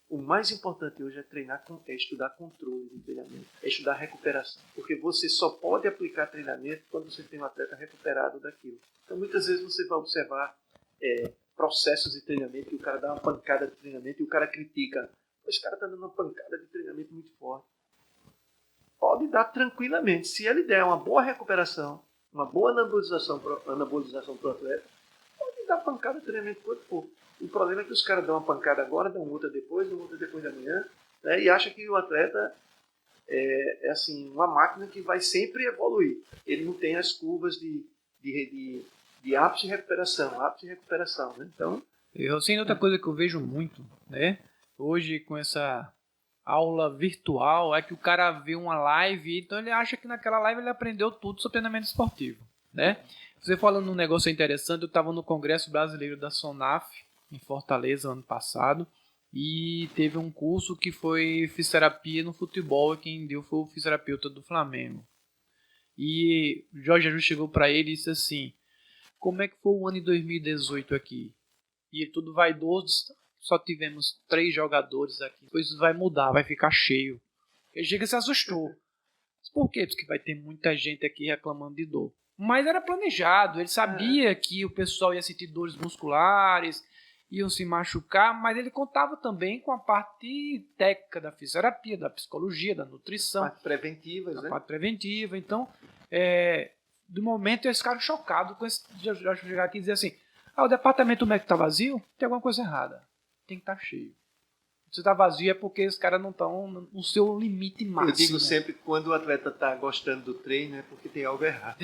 o mais importante hoje é estudar controle de treinamento, é estudar recuperação. Porque você só pode aplicar treinamento quando você tem um atleta recuperado daquilo. Então, muitas vezes você vai observar processos de treinamento e o cara dá uma pancada de treinamento e o cara critica. Esse cara está dando uma pancada de treinamento muito forte. Pode dar tranquilamente. Se ele der uma boa recuperação, uma boa anabolização para o atleta, pode dar pancada de treinamento quanto for. O problema é que os caras dão uma pancada agora, dão outra depois da manhã, né, e acham que o atleta é assim, uma máquina que vai sempre evoluir. Ele não tem as curvas de ápice e recuperação. Né? Então, outra coisa que eu vejo muito, né? Hoje com essa aula virtual, é que o cara vê uma live, então ele acha que naquela live ele aprendeu tudo sobre treinamento esportivo, né? Você falando num negócio interessante, eu estava no Congresso Brasileiro da SONAF, em Fortaleza, ano passado, e teve um curso que foi fisioterapia no futebol, e quem deu foi o fisioterapeuta do Flamengo. E o Jorge Jesus chegou para ele e disse assim, como é que foi o ano de 2018 aqui? E ele tudo vaidoso, só tivemos 3 jogadores aqui, depois isso vai mudar, vai ficar cheio. Ele chega e se assustou. Por quê? Porque vai ter muita gente aqui reclamando de dor. Mas era planejado, ele sabia que o pessoal ia sentir dores musculares, iam se machucar, mas ele contava também com a parte técnica da fisioterapia, da psicologia, da nutrição. Parte preventiva, né? Parte preventiva. Então, do momento eles ficaram chocados com esse. Já chegar aqui e dizer assim: o departamento médico está vazio, tem alguma coisa errada. Tem que estar cheio. Se está vazio é porque os caras não estão no seu limite máximo. Eu digo sempre que quando o atleta está gostando do treino é porque tem algo errado.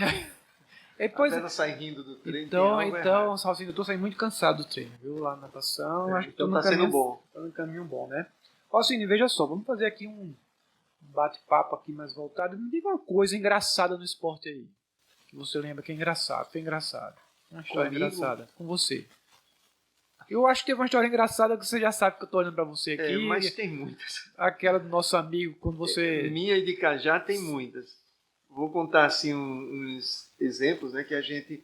Depois, a atleta sai rindo do treino, então Salsinho, eu estou saindo muito cansado do treino, viu? Lá na natação. Acho que então está sendo bom. Está num caminho bom, né? Salsinho, veja só, vamos fazer aqui um bate-papo aqui mais voltado. Me diga uma coisa engraçada no esporte aí. Que você lembra que é engraçado. Foi engraçado. Uma história engraçada. Com você. Eu acho que teve uma história engraçada que você já sabe que eu estou olhando para você aqui. Mas tem muitas. Aquela do nosso amigo, quando você... Minha e de Cajá tem muitas. Vou contar assim uns exemplos, né, que a gente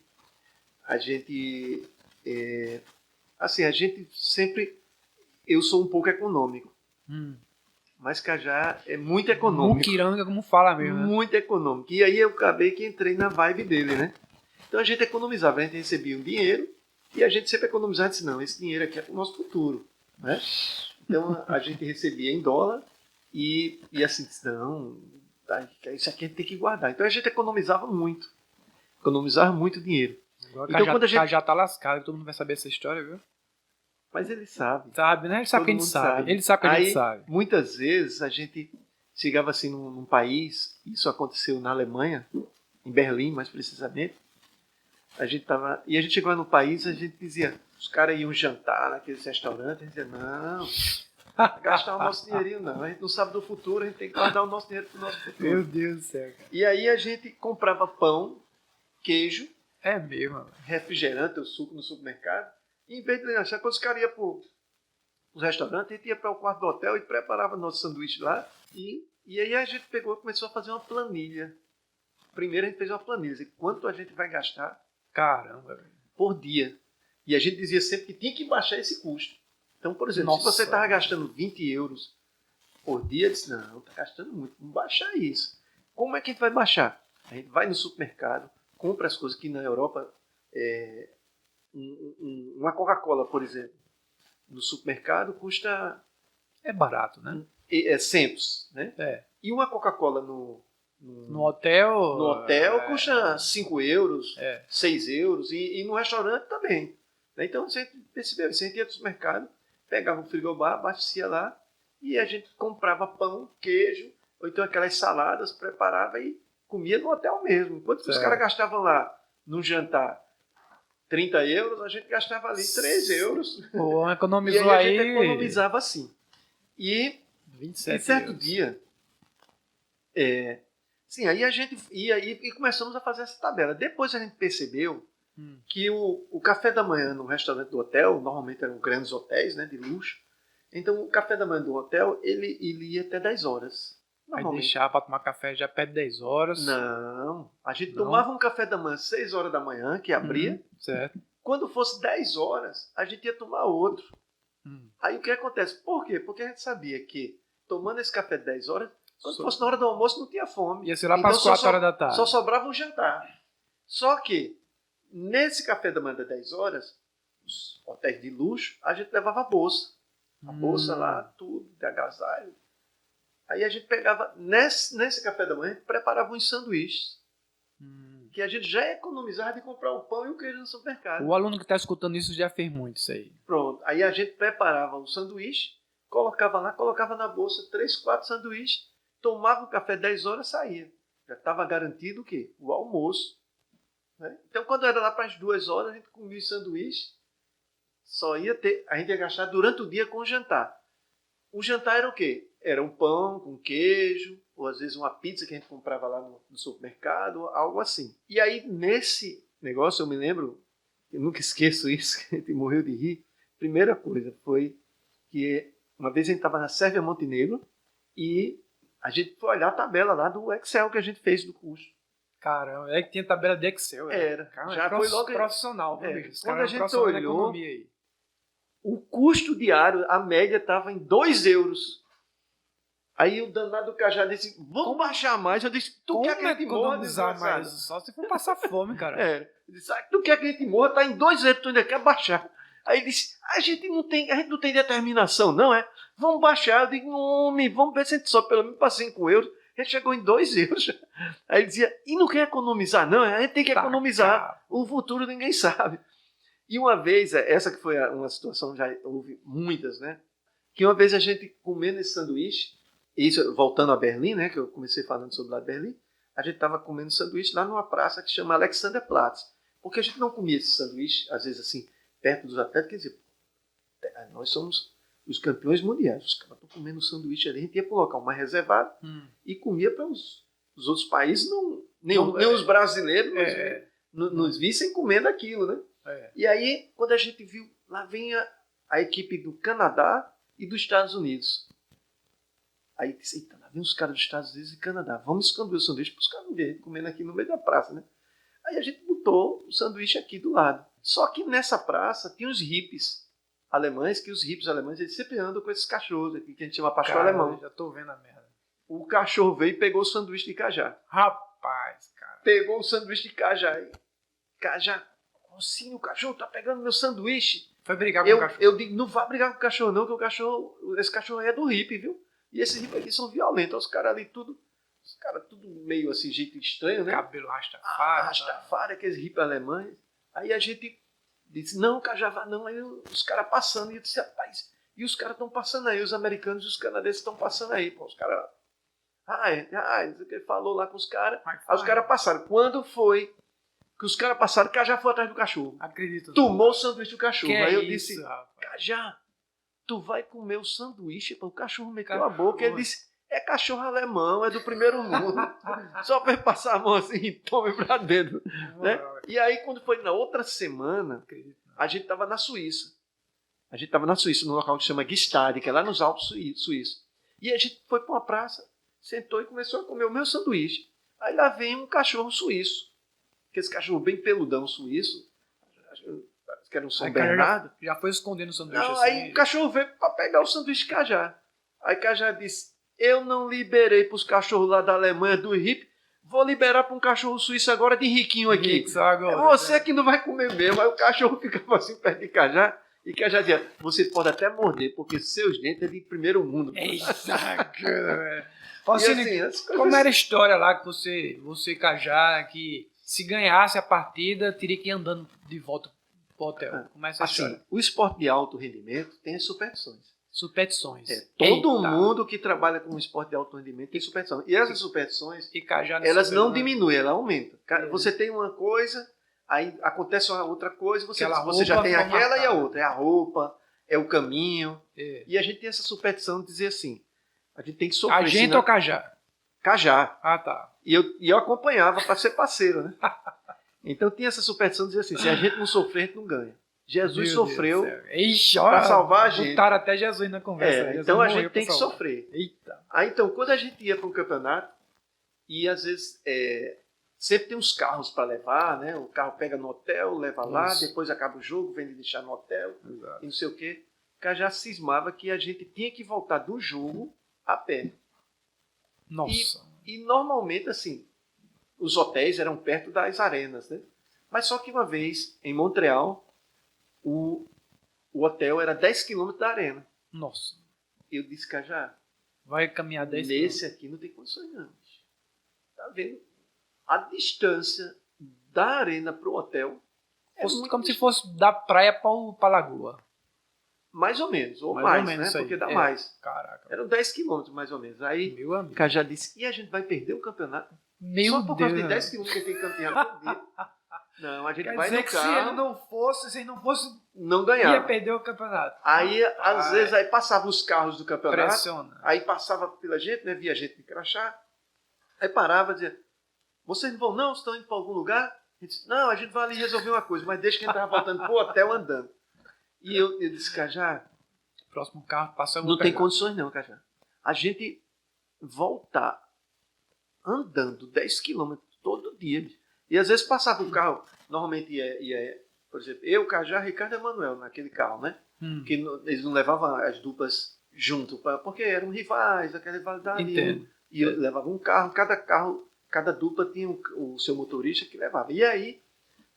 sempre... Eu sou um pouco econômico. Mas Cajá é muito econômico. Muquiranga, como fala mesmo. Né? Muito econômico. E aí eu acabei que entrei na vibe dele, né? Então a gente economizava, a gente recebia um dinheiro e a gente sempre economizava e disse, não, esse dinheiro aqui é para o nosso futuro, né? Então a gente recebia em dólar e assim, não, isso aqui a gente tem que guardar. Então a gente economizava muito dinheiro. Agora então, quando a gente já tá lascado, todo mundo vai saber essa história, viu? Mas ele sabe. Sabe, né? Ele sabe que a gente sabe. Ele sabe que a gente sabe. Muitas vezes a gente chegava assim num país, isso aconteceu na Alemanha, em Berlim mais precisamente, a gente chegava no país, a gente dizia, os caras iam jantar naqueles restaurantes, a gente dizia, não, gastar o nosso dinheirinho não, a gente não sabe do futuro, a gente tem que guardar o nosso dinheiro para o nosso futuro. Meu Deus do céu, cara. E aí a gente comprava pão, queijo, mesmo, refrigerante ou suco no supermercado, e em vez de achar, quando os caras iam os restaurantes, a gente ia para o quarto do hotel e preparava nosso sanduíche lá. E aí a gente pegou e começou a fazer uma planilha. Primeiro a gente fez uma planilha, assim, quanto a gente vai gastar Caramba, velho. por dia. E a gente dizia sempre que tinha que baixar esse custo. Então, por exemplo, se você Nossa. estava gastando 20 euros por dia, eu disse, não, está gastando muito, vamos baixar isso. Como é que a gente vai baixar? A gente vai no supermercado, compra as coisas que na Europa, uma Coca-Cola, por exemplo, no supermercado custa É barato, né? centos, né? É. E uma Coca-Cola no hotel... custa 5 euros, É. 6 euros, e no restaurante também. Então, você percebeu, a gente ia no supermercado, pegava um frigobar, abastecia lá, e a gente comprava pão, queijo, ou então aquelas saladas, preparava e comia no hotel mesmo. Enquanto os caras gastavam lá, no jantar, 30 euros, a gente gastava ali 3 euros. Pô, E economizou aí a aí... gente economizava assim. E 27 em certo euros. dia, sim, aí a gente ia e começamos a fazer essa tabela. Depois a gente percebeu que o café da manhã no restaurante do hotel, normalmente eram grandes hotéis, né, de luxo, então o café da manhã do hotel, ele ia até 10 horas. Aí deixava para tomar café já perto de 10 horas. Não, a gente tomava um café da manhã 6 horas da manhã, que abria. Certo. Quando fosse 10 horas, a gente ia tomar outro. Aí o que acontece? Por quê? Porque a gente sabia que tomando esse café de 10 horas, quando fosse na hora do almoço não tinha fome. Ia ser lá para as 4 horas da tarde. Só sobrava o jantar. Só que, nesse café da manhã de 10 horas, os hotéis de luxo, a gente levava a bolsa. A bolsa lá, tudo, de agasalho. Aí a gente pegava, nesse café da manhã, a gente preparava uns sanduíches. Que a gente já economizava de comprar o pão e o queijo no supermercado. O aluno que está escutando isso já fez muito isso aí. Pronto. Aí a gente preparava um sanduíche, colocava lá, colocava na bolsa 3, 4 sanduíches, tomava o café 10 horas e saía. Já estava garantido o quê? O almoço. Né? Então, quando era lá para as 2 horas, a gente comia o sanduíche, a gente ia gastar durante o dia com o jantar. O jantar era o quê? Era um pão com queijo, ou às vezes uma pizza que a gente comprava lá no supermercado, algo assim. E aí, nesse negócio, eu me lembro, eu nunca esqueço isso, que a gente morreu de rir. Primeira coisa foi que uma vez a gente estava na Sérvia Montenegro e a gente foi olhar a tabela lá do Excel que a gente fez do curso. Caramba, é que tinha tabela de Excel. Era. Caramba, já foi logo profissional, viu, bicho? Os quando caras a gente profissional na olhou, economia aí. o custo diário, a média estava em 2 euros. Aí o danado do Cajá disse, vamos baixar mais. Eu disse, tu quer que a gente morra? Mais? Só se for passar fome, cara. Ele disse, tu quer que a gente morra? Tá em 2 euros, tu ainda quer baixar. Aí ele disse, a gente não tem determinação, não é? Vamos baixar. Eu digo, homem, vamos ver se a gente sobe pelo menos para 5 euros. Ele chegou em 2 euros. Aí ele dizia, e não quer economizar, não? A gente tem que economizar. Cara. O futuro ninguém sabe. E uma vez, essa que foi uma situação, já houve muitas, né? Que uma vez a gente comendo esse sanduíche, isso voltando a Berlim, né? Que eu comecei falando sobre lá de Berlim, a gente estava comendo sanduíche lá numa praça que chama Alexanderplatz. Porque a gente não comia esse sanduíche, às vezes assim, perto dos atletas, quer dizer, nós somos os campeões mundiais, os caras estão comendo sanduíche ali, a gente ia para um local mais reservado e comia para os outros países, nem os brasileiros nos vissem comendo aquilo, né? E aí, quando a gente viu, lá vem a equipe do Canadá e dos Estados Unidos. Aí disse, eita, lá vem os caras dos Estados Unidos e Canadá, vamos esconder o sanduíche para os caras não verem, comendo aqui no meio da praça, né? Aí a gente botou o sanduíche aqui do lado. Só que nessa praça tinha os hippies alemães, que os hippies alemães eles sempre andam com esses cachorros aqui, que a gente chama pastor alemão. Já tô vendo a merda. O cachorro veio e pegou o sanduíche de cajá. Rapaz, cara. Pegou o sanduíche de cajá. E cajá, assim, o cachorro tá pegando meu sanduíche. Foi brigar com o cachorro. Eu digo, não vá brigar com o cachorro não, que esse cachorro aí é do hippie, viu? E esses hippies aqui são violentos. Os caras ali tudo meio assim, jeito estranho, né? Cabelo rastafari. Rastafari, aqueles hippies alemães. Aí a gente disse, não, Cajavá não. Aí os caras passando. E eu disse, rapaz, e os caras estão passando aí. Os americanos e os canadenses estão passando aí. Pô, os caras... ele falou lá com os caras. Aí os caras passaram. Quando foi que os caras passaram, Cajá foi atrás do cachorro. Acredito. Tomou o sanduíche do cachorro. Aí eu isso, disse, rapaz? Cajá, tu vai comer o sanduíche? O cachorro meteu a boca. Ele disse, é cachorro alemão, é do primeiro mundo. Só para passar a mão assim e tome pra dentro. Né? E aí, quando foi na outra semana, a gente estava na Suíça. A gente estava na Suíça, num local que chama Gstaad, que é lá nos Alpes suíços. E a gente foi para uma praça, sentou e começou a comer o meu sanduíche. Aí lá vem um cachorro suíço, aquele cachorro bem peludão suíço, acho que era um São Bernardo. Já foi escondendo o sanduíche Não, assim. aí o cachorro veio para pegar o sanduíche de Cajá. Aí Cajá disse, eu não liberei para os cachorros lá da Alemanha, do hippie, vou liberar para um cachorro suíço agora de riquinho aqui. Agora, você que não vai comer mesmo. Aí o cachorro ficava assim perto de Cajá. E Cajá dizia, você pode até morder, porque seus dentes é de primeiro mundo. Exato. Assim, como era a história lá que você Cajá, que se ganhasse a partida, teria que ir andando de volta pro hotel? Começa assim, o esporte de alto rendimento tem as superstições. Superstições. Todo mundo que trabalha com esporte de alto rendimento tem superstição. E essas superstições, elas não diminuem, elas aumentam. Você tem uma coisa, aí acontece uma outra coisa, você já tem aquela e a outra. É a roupa, é o caminho. E a gente tem essa superstição de dizer assim, a gente tem que sofrer. A gente ou Cajá? Cajá. Ah, tá. E eu acompanhava para ser parceiro, né? Então tinha essa superstição de dizer assim, se a gente não sofrer, a gente não ganha. Jesus sofreu para salvar a gente. Botaram até Jesus na conversa. Então a gente tem que sofrer. Eita. Aí então, quando a gente ia para um campeonato, e às vezes sempre tem uns carros para levar, né? O carro pega no hotel, leva lá, depois acaba o jogo, vem deixar no hotel, e não sei o quê. O cara já cismava que a gente tinha que voltar do jogo a pé. Nossa. E normalmente, assim, os hotéis eram perto das arenas, né? Mas só que uma vez, em Montreal, o hotel era 10 quilômetros da arena. Nossa. Eu disse, Cajá, vai caminhar 10 nesse aqui não tem condições não. Tá vendo? A distância da arena para o hotel é como se fosse da praia para a lagoa. Mais ou menos, ou mais, né? Porque dá mais. Caraca. Eram 10 quilômetros mais ou menos. Aí o Cajá disse, e a gente vai perder o campeonato? Só por causa de 10 quilômetros que tem campeonato por dia. Não, a gente vai no carro. Se ele não fosse, não ganhava. Ia perder o campeonato. Aí, às vezes, aí passavam os carros do campeonato. Pressiona. Aí passava pela gente, né? Via gente de crachá. Aí parava e dizia, vocês não vão não? Estão indo para algum lugar? A gente disse, não, a gente vai ali resolver uma coisa, mas deixa que a gente estava voltando para o hotel andando. E eu disse, Cajá, próximo carro passa. Não tem condições não, Cajá. A gente voltar andando 10 quilômetros todo dia. E às vezes passava o carro, normalmente ia, por exemplo, eu, Cajá, Ricardo e Emanuel naquele carro, né? Que eles não levavam as duplas junto, porque eram rivais, aquela rivalidade. Entendo. E levavam um carro, cada dupla tinha o seu motorista que levava. E aí,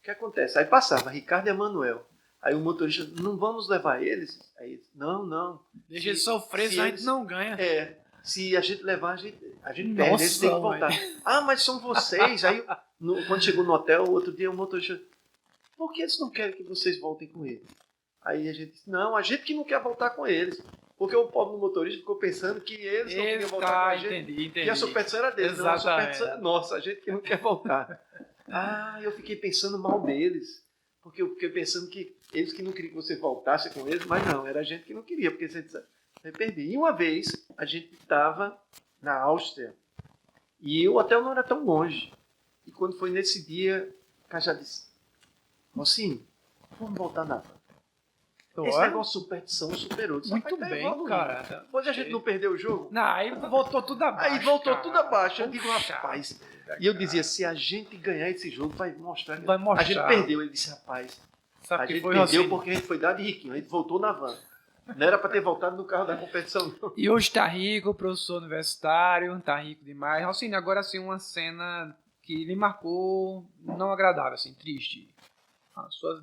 o que acontece? Aí passava Ricardo e Emanuel. Aí o motorista, não vamos levar eles? Aí não. Deixa eles sofrer, senão a gente não ganha. Se a gente levar, a gente perde, eles têm que voltar. Ah, mas são vocês. Aí, quando chegou no hotel, outro dia o motorista, por que eles não querem que vocês voltem com eles? Aí a gente disse, não, a gente que não quer voltar com eles. Porque o pobre motorista ficou pensando que eles não queriam voltar com a gente. Entendi. E a superstição era deles, não, a superstição é nossa, a gente que não quer voltar. Eu fiquei pensando mal deles. Porque eu fiquei pensando que eles que não queriam que você voltasse com eles, mas não, era a gente que não queria, porque você perdi. E uma vez, a gente estava na Áustria, e o hotel não era tão longe. E quando foi nesse dia, o cara já disse, Mocinho, vamos voltar na van. Esse negócio de superstição superou. Muito bem, cara. Depois a gente não perdeu o jogo? Não, aí voltou tudo abaixo. Aí voltou tudo abaixo. Eu digo, rapaz. E eu dizia, se a gente ganhar esse jogo, vai mostrar. A gente perdeu. Ele disse, rapaz, a gente perdeu porque a gente foi dar de riquinho. A gente voltou na van. Não era para ter voltado no carro da competição, não. E hoje tá rico, professor universitário, tá rico demais. Alcine, agora assim, uma cena que lhe marcou não agradável, assim, triste.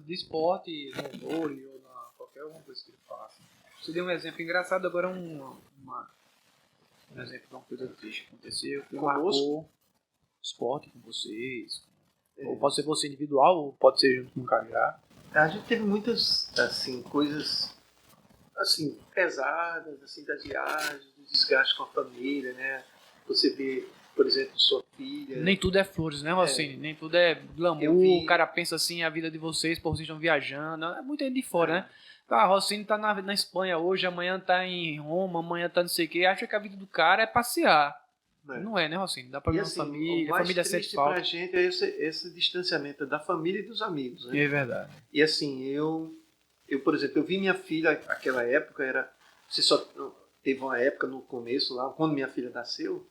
De esporte, no vôlei ou qualquer uma coisa que ele faça. Você deu um exemplo engraçado, agora um exemplo de uma coisa triste que aconteceu, que marcou esporte com vocês. Ou pode ser você individual, ou pode ser junto com o Cajá. A gente teve muitas, assim, coisas, assim, pesadas, assim, das viagens, do desgaste com a família, né? Você vê, por exemplo, sua filha. Nem tudo é flores, né, Rossini? Nem tudo é glamour. O cara pensa assim, a vida de vocês, por vocês estão viajando. É muito gente de fora, né? A Rossini tá na Espanha hoje, amanhã tá em Roma, amanhã tá não sei o quê. Acha que a vida do cara é passear. Não é, né, Rossini? Dá pra ver assim, uma família, a família sente falta. Pra gente é esse distanciamento da família e dos amigos, né? É verdade. E assim, eu por exemplo, eu vi minha filha, aquela época, você só teve uma época no começo, lá, quando minha filha nasceu,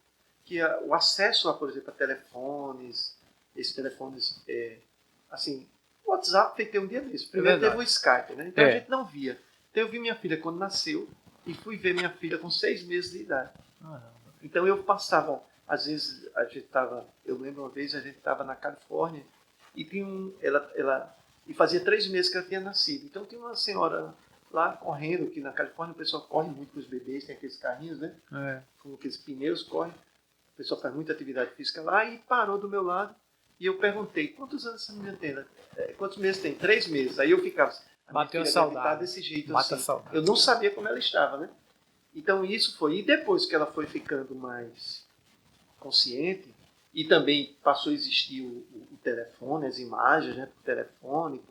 que o acesso a, por exemplo, a telefones, esses telefones, assim, o WhatsApp foi ter um dia desse. Primeiro teve o Skype, né? Então a gente não via. Então eu vi minha filha quando nasceu e fui ver minha filha com 6 meses de idade. Então eu passava, às vezes eu lembro uma vez a gente estava na Califórnia e tinha e fazia 3 meses que ela tinha nascido. Então tinha uma senhora lá correndo, que na Califórnia o pessoal corre muito com os bebês, tem aqueles carrinhos, né? Com aqueles pneus, corre. O pessoal faz muita atividade física lá e parou do meu lado e eu perguntei, quantos anos essa menina tem? Quantos meses tem? 3 meses. Aí eu ficava, bateu a saudade. Desse jeito Bate assim. a saudade. Eu não sabia como ela estava, né? Então isso foi, e depois que ela foi ficando mais consciente, e também passou a existir o telefone, as imagens, né, por telefone,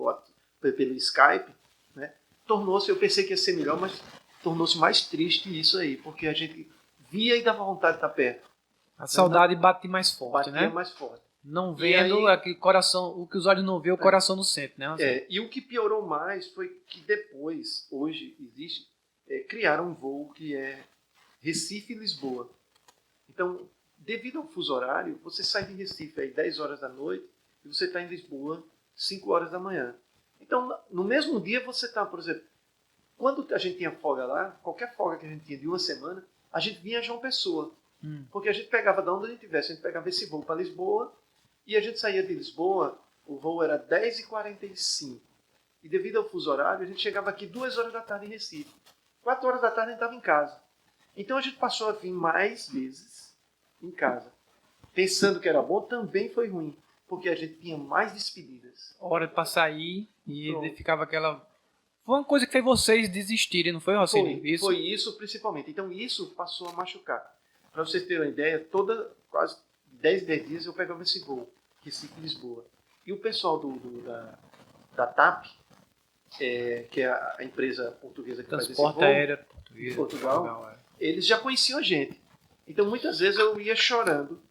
pelo Skype, né, eu pensei que ia ser melhor, mas tornou-se mais triste isso aí, porque a gente via e dava vontade de estar perto. A saudade bate mais forte, batia né? mais forte. Não vendo aquele coração, o que os olhos não vê, o coração não sente, né? Assim. E o que piorou mais foi que depois, hoje existe, criaram um voo que é Recife-Lisboa. Então, devido ao fuso horário, você sai de Recife às 10 horas da noite e você está em Lisboa 5 horas da manhã. Então, no mesmo dia você está, por exemplo, quando a gente tinha folga lá, qualquer folga que a gente tinha de uma semana, a gente vinha a João Pessoa. Porque a gente pegava de onde a gente tivesse, a gente pegava esse voo para Lisboa e a gente saía de Lisboa, o voo era 10h45. E devido ao fuso horário, a gente chegava aqui 2 horas da tarde em Recife. 4 horas da tarde a gente estava em casa. Então a gente passou a vir mais vezes em casa. Pensando que era bom, também foi ruim. Porque a gente tinha mais despedidas. Hora para sair e ficava aquela... Foi uma coisa que fez vocês desistirem, não foi, Rossini? Foi isso principalmente. Então isso passou a machucar. Para vocês terem uma ideia, quase 10 dias eu pegava esse voo, Recife-Lisboa. E o pessoal da TAP, que é a empresa portuguesa que faz esse voo, Transporte aéreo português, de Portugal, eles já conheciam a gente. Então muitas vezes eu ia chorando.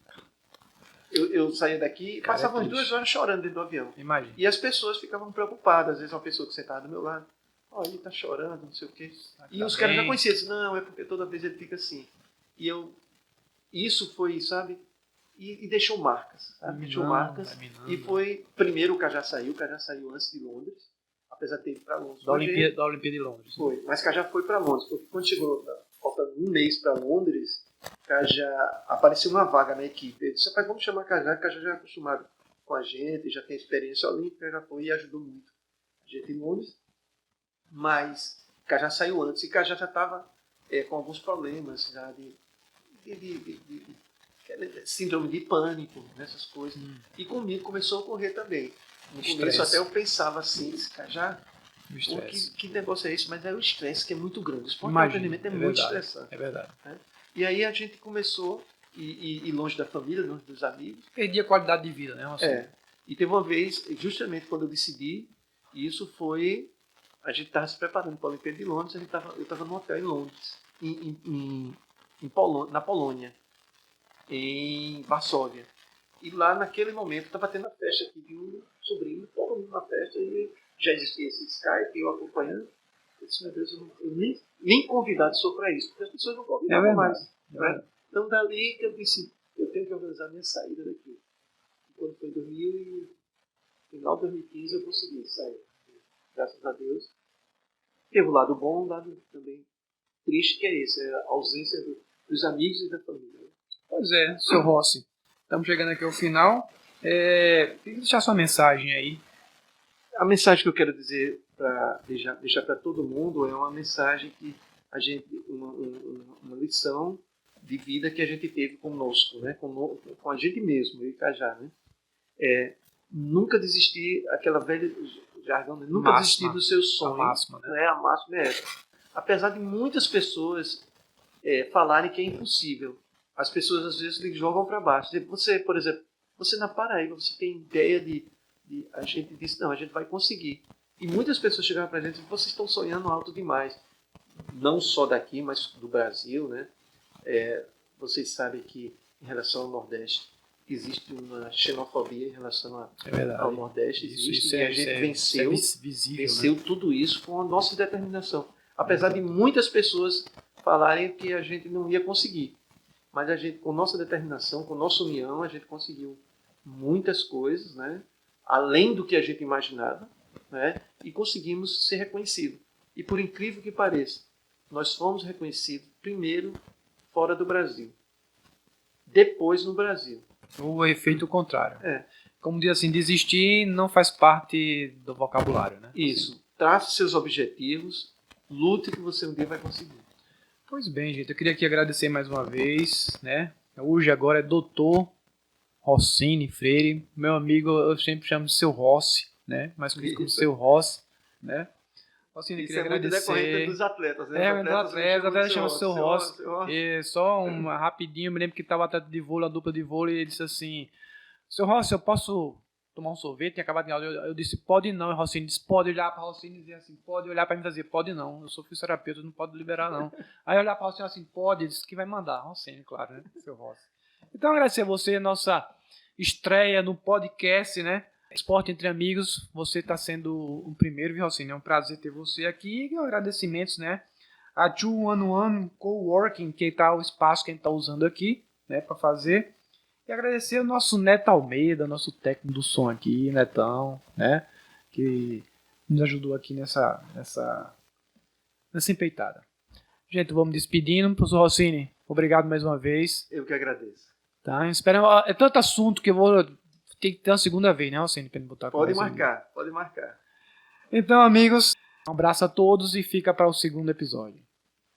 Eu saía daqui e passava umas 2 horas chorando dentro do avião. Imagina. E as pessoas ficavam preocupadas. Às vezes uma pessoa que sentava do meu lado, ele está chorando, não sei o quê. E os caras já conheciam. Não, é porque toda vez ele fica assim. Isso foi, sabe? E deixou marcas. Sabe? Deixou marcas. E foi, primeiro o Cajá saiu antes de Londres. Apesar de ter ido para Londres. Da Olimpíada de Londres. Foi, mas Cajá foi para Londres. Porque quando chegou, faltando um mês para Londres, Cajá apareceu uma vaga na equipe. Ele disse, vamos chamar Cajá, que Cajá já é acostumado com a gente, já tem experiência olímpica, já foi e ajudou muito a gente em Londres. Mas Cajá saiu antes e Cajá já estava com alguns problemas já de síndrome de pânico, nessas coisas. E comigo começou a ocorrer também. No começo até eu pensava assim, Cajá, que negócio é esse? Mas é o estresse que é muito grande. O esporte de aprendimento é muito estressante. É verdade. E aí a gente começou, e longe da família, longe dos amigos. Perdi a qualidade de vida, né? E teve uma vez, justamente quando eu decidi, isso foi... A gente estava se preparando para a Olimpíada de Londres, eu estava num hotel em Londres, na Polônia, em Varsóvia. E lá, naquele momento, estava tendo a festa aqui de um sobrinho, todo mundo na festa, e já existia esse Skype, eu acompanhando. Eu disse, meu Deus, eu nem convidado sou para isso, porque as pessoas não convidavam mais. Né? Então, dali que eu disse, eu tenho que organizar a minha saída daqui. E quando foi final de 2015, eu consegui sair. Graças a Deus. Teve o lado bom, o lado também triste, que é esse, a ausência dos amigos e da família. Pois é, seu Rossi. Estamos chegando aqui ao final. Queria deixar sua mensagem aí. A mensagem que eu quero dizer, para deixar para todo mundo, é uma mensagem que a gente, uma lição de vida que a gente teve conosco, né? Com a gente mesmo, eu e Cajá, né? Nunca desistir, aquela velha jargão, né? Nunca desistir do seu sonho. A máxima, né? A máxima é essa. Apesar de muitas pessoas falarem que é impossível, as pessoas às vezes lhe jogam para baixo. Você, por exemplo, você na Paraíba, você tem ideia a gente disse, não, a gente vai conseguir. E muitas pessoas chegaram para a gente e disseram, vocês estão sonhando alto demais. Não só daqui, mas do Brasil, né? Vocês sabem que, em relação ao Nordeste, existe uma xenofobia em relação verdade. ao Nordeste, existe, e a gente visível, venceu né? tudo isso com a nossa determinação. Apesar de muitas pessoas falarem que a gente não ia conseguir. Mas a gente, com nossa determinação, com nossa união, a gente conseguiu muitas coisas, né? Além do que a gente imaginava, né? E conseguimos ser reconhecidos. E por incrível que pareça, nós fomos reconhecidos primeiro fora do Brasil, depois no Brasil. O efeito contrário. É. Como diz assim, desistir não faz parte do vocabulário, né? Isso. Trace seus objetivos, lute que você um dia vai conseguir. Pois bem, gente, eu queria aqui agradecer mais uma vez, né? Hoje agora é Dr. Rossini Freire, meu amigo, eu sempre chamo de Seu Rossi, né? Mais conhecido como Seu Rossi, né? Rossini, Isso queria muito decorrente agradecer. dos atletas, né? Dos atletas chamam Seu Rossi. E só uma rapidinho, eu me lembro que estava atleta de vôlei, a dupla de vôlei, e ele disse assim: Seu Rossi, eu posso tomar um sorvete? Tinha acabado de aula. Eu disse: pode não. E Rossini disse: pode olhar para Rossini e dizer assim: pode olhar para mim e dizer: pode não. Eu sou fisioterapeuta, não pode liberar não. Aí olhar para Rossini assim: pode. Ele disse que vai mandar. Rossini, claro, né? Seu Rossi. Então agradecer a você, nossa estreia no podcast, né? Esporte Entre Amigos. Você está sendo o primeiro, viu, Rossini? É um prazer ter você aqui. E agradecimentos, né? A 211 Coworking, que está o espaço que a gente está usando aqui, né? Para fazer. E agradecer ao nosso Neto Almeida, nosso técnico do som aqui, Netão, né? Que nos ajudou aqui nessa empreitada. Gente, vamos despedindo. Professor Rossini, obrigado mais uma vez. Eu que agradeço. Tá? É tanto assunto que eu vou ter que ter uma segunda vez, né, Rossini? Pra botar pode marcar. Então, amigos, um abraço a todos e fica para o segundo episódio.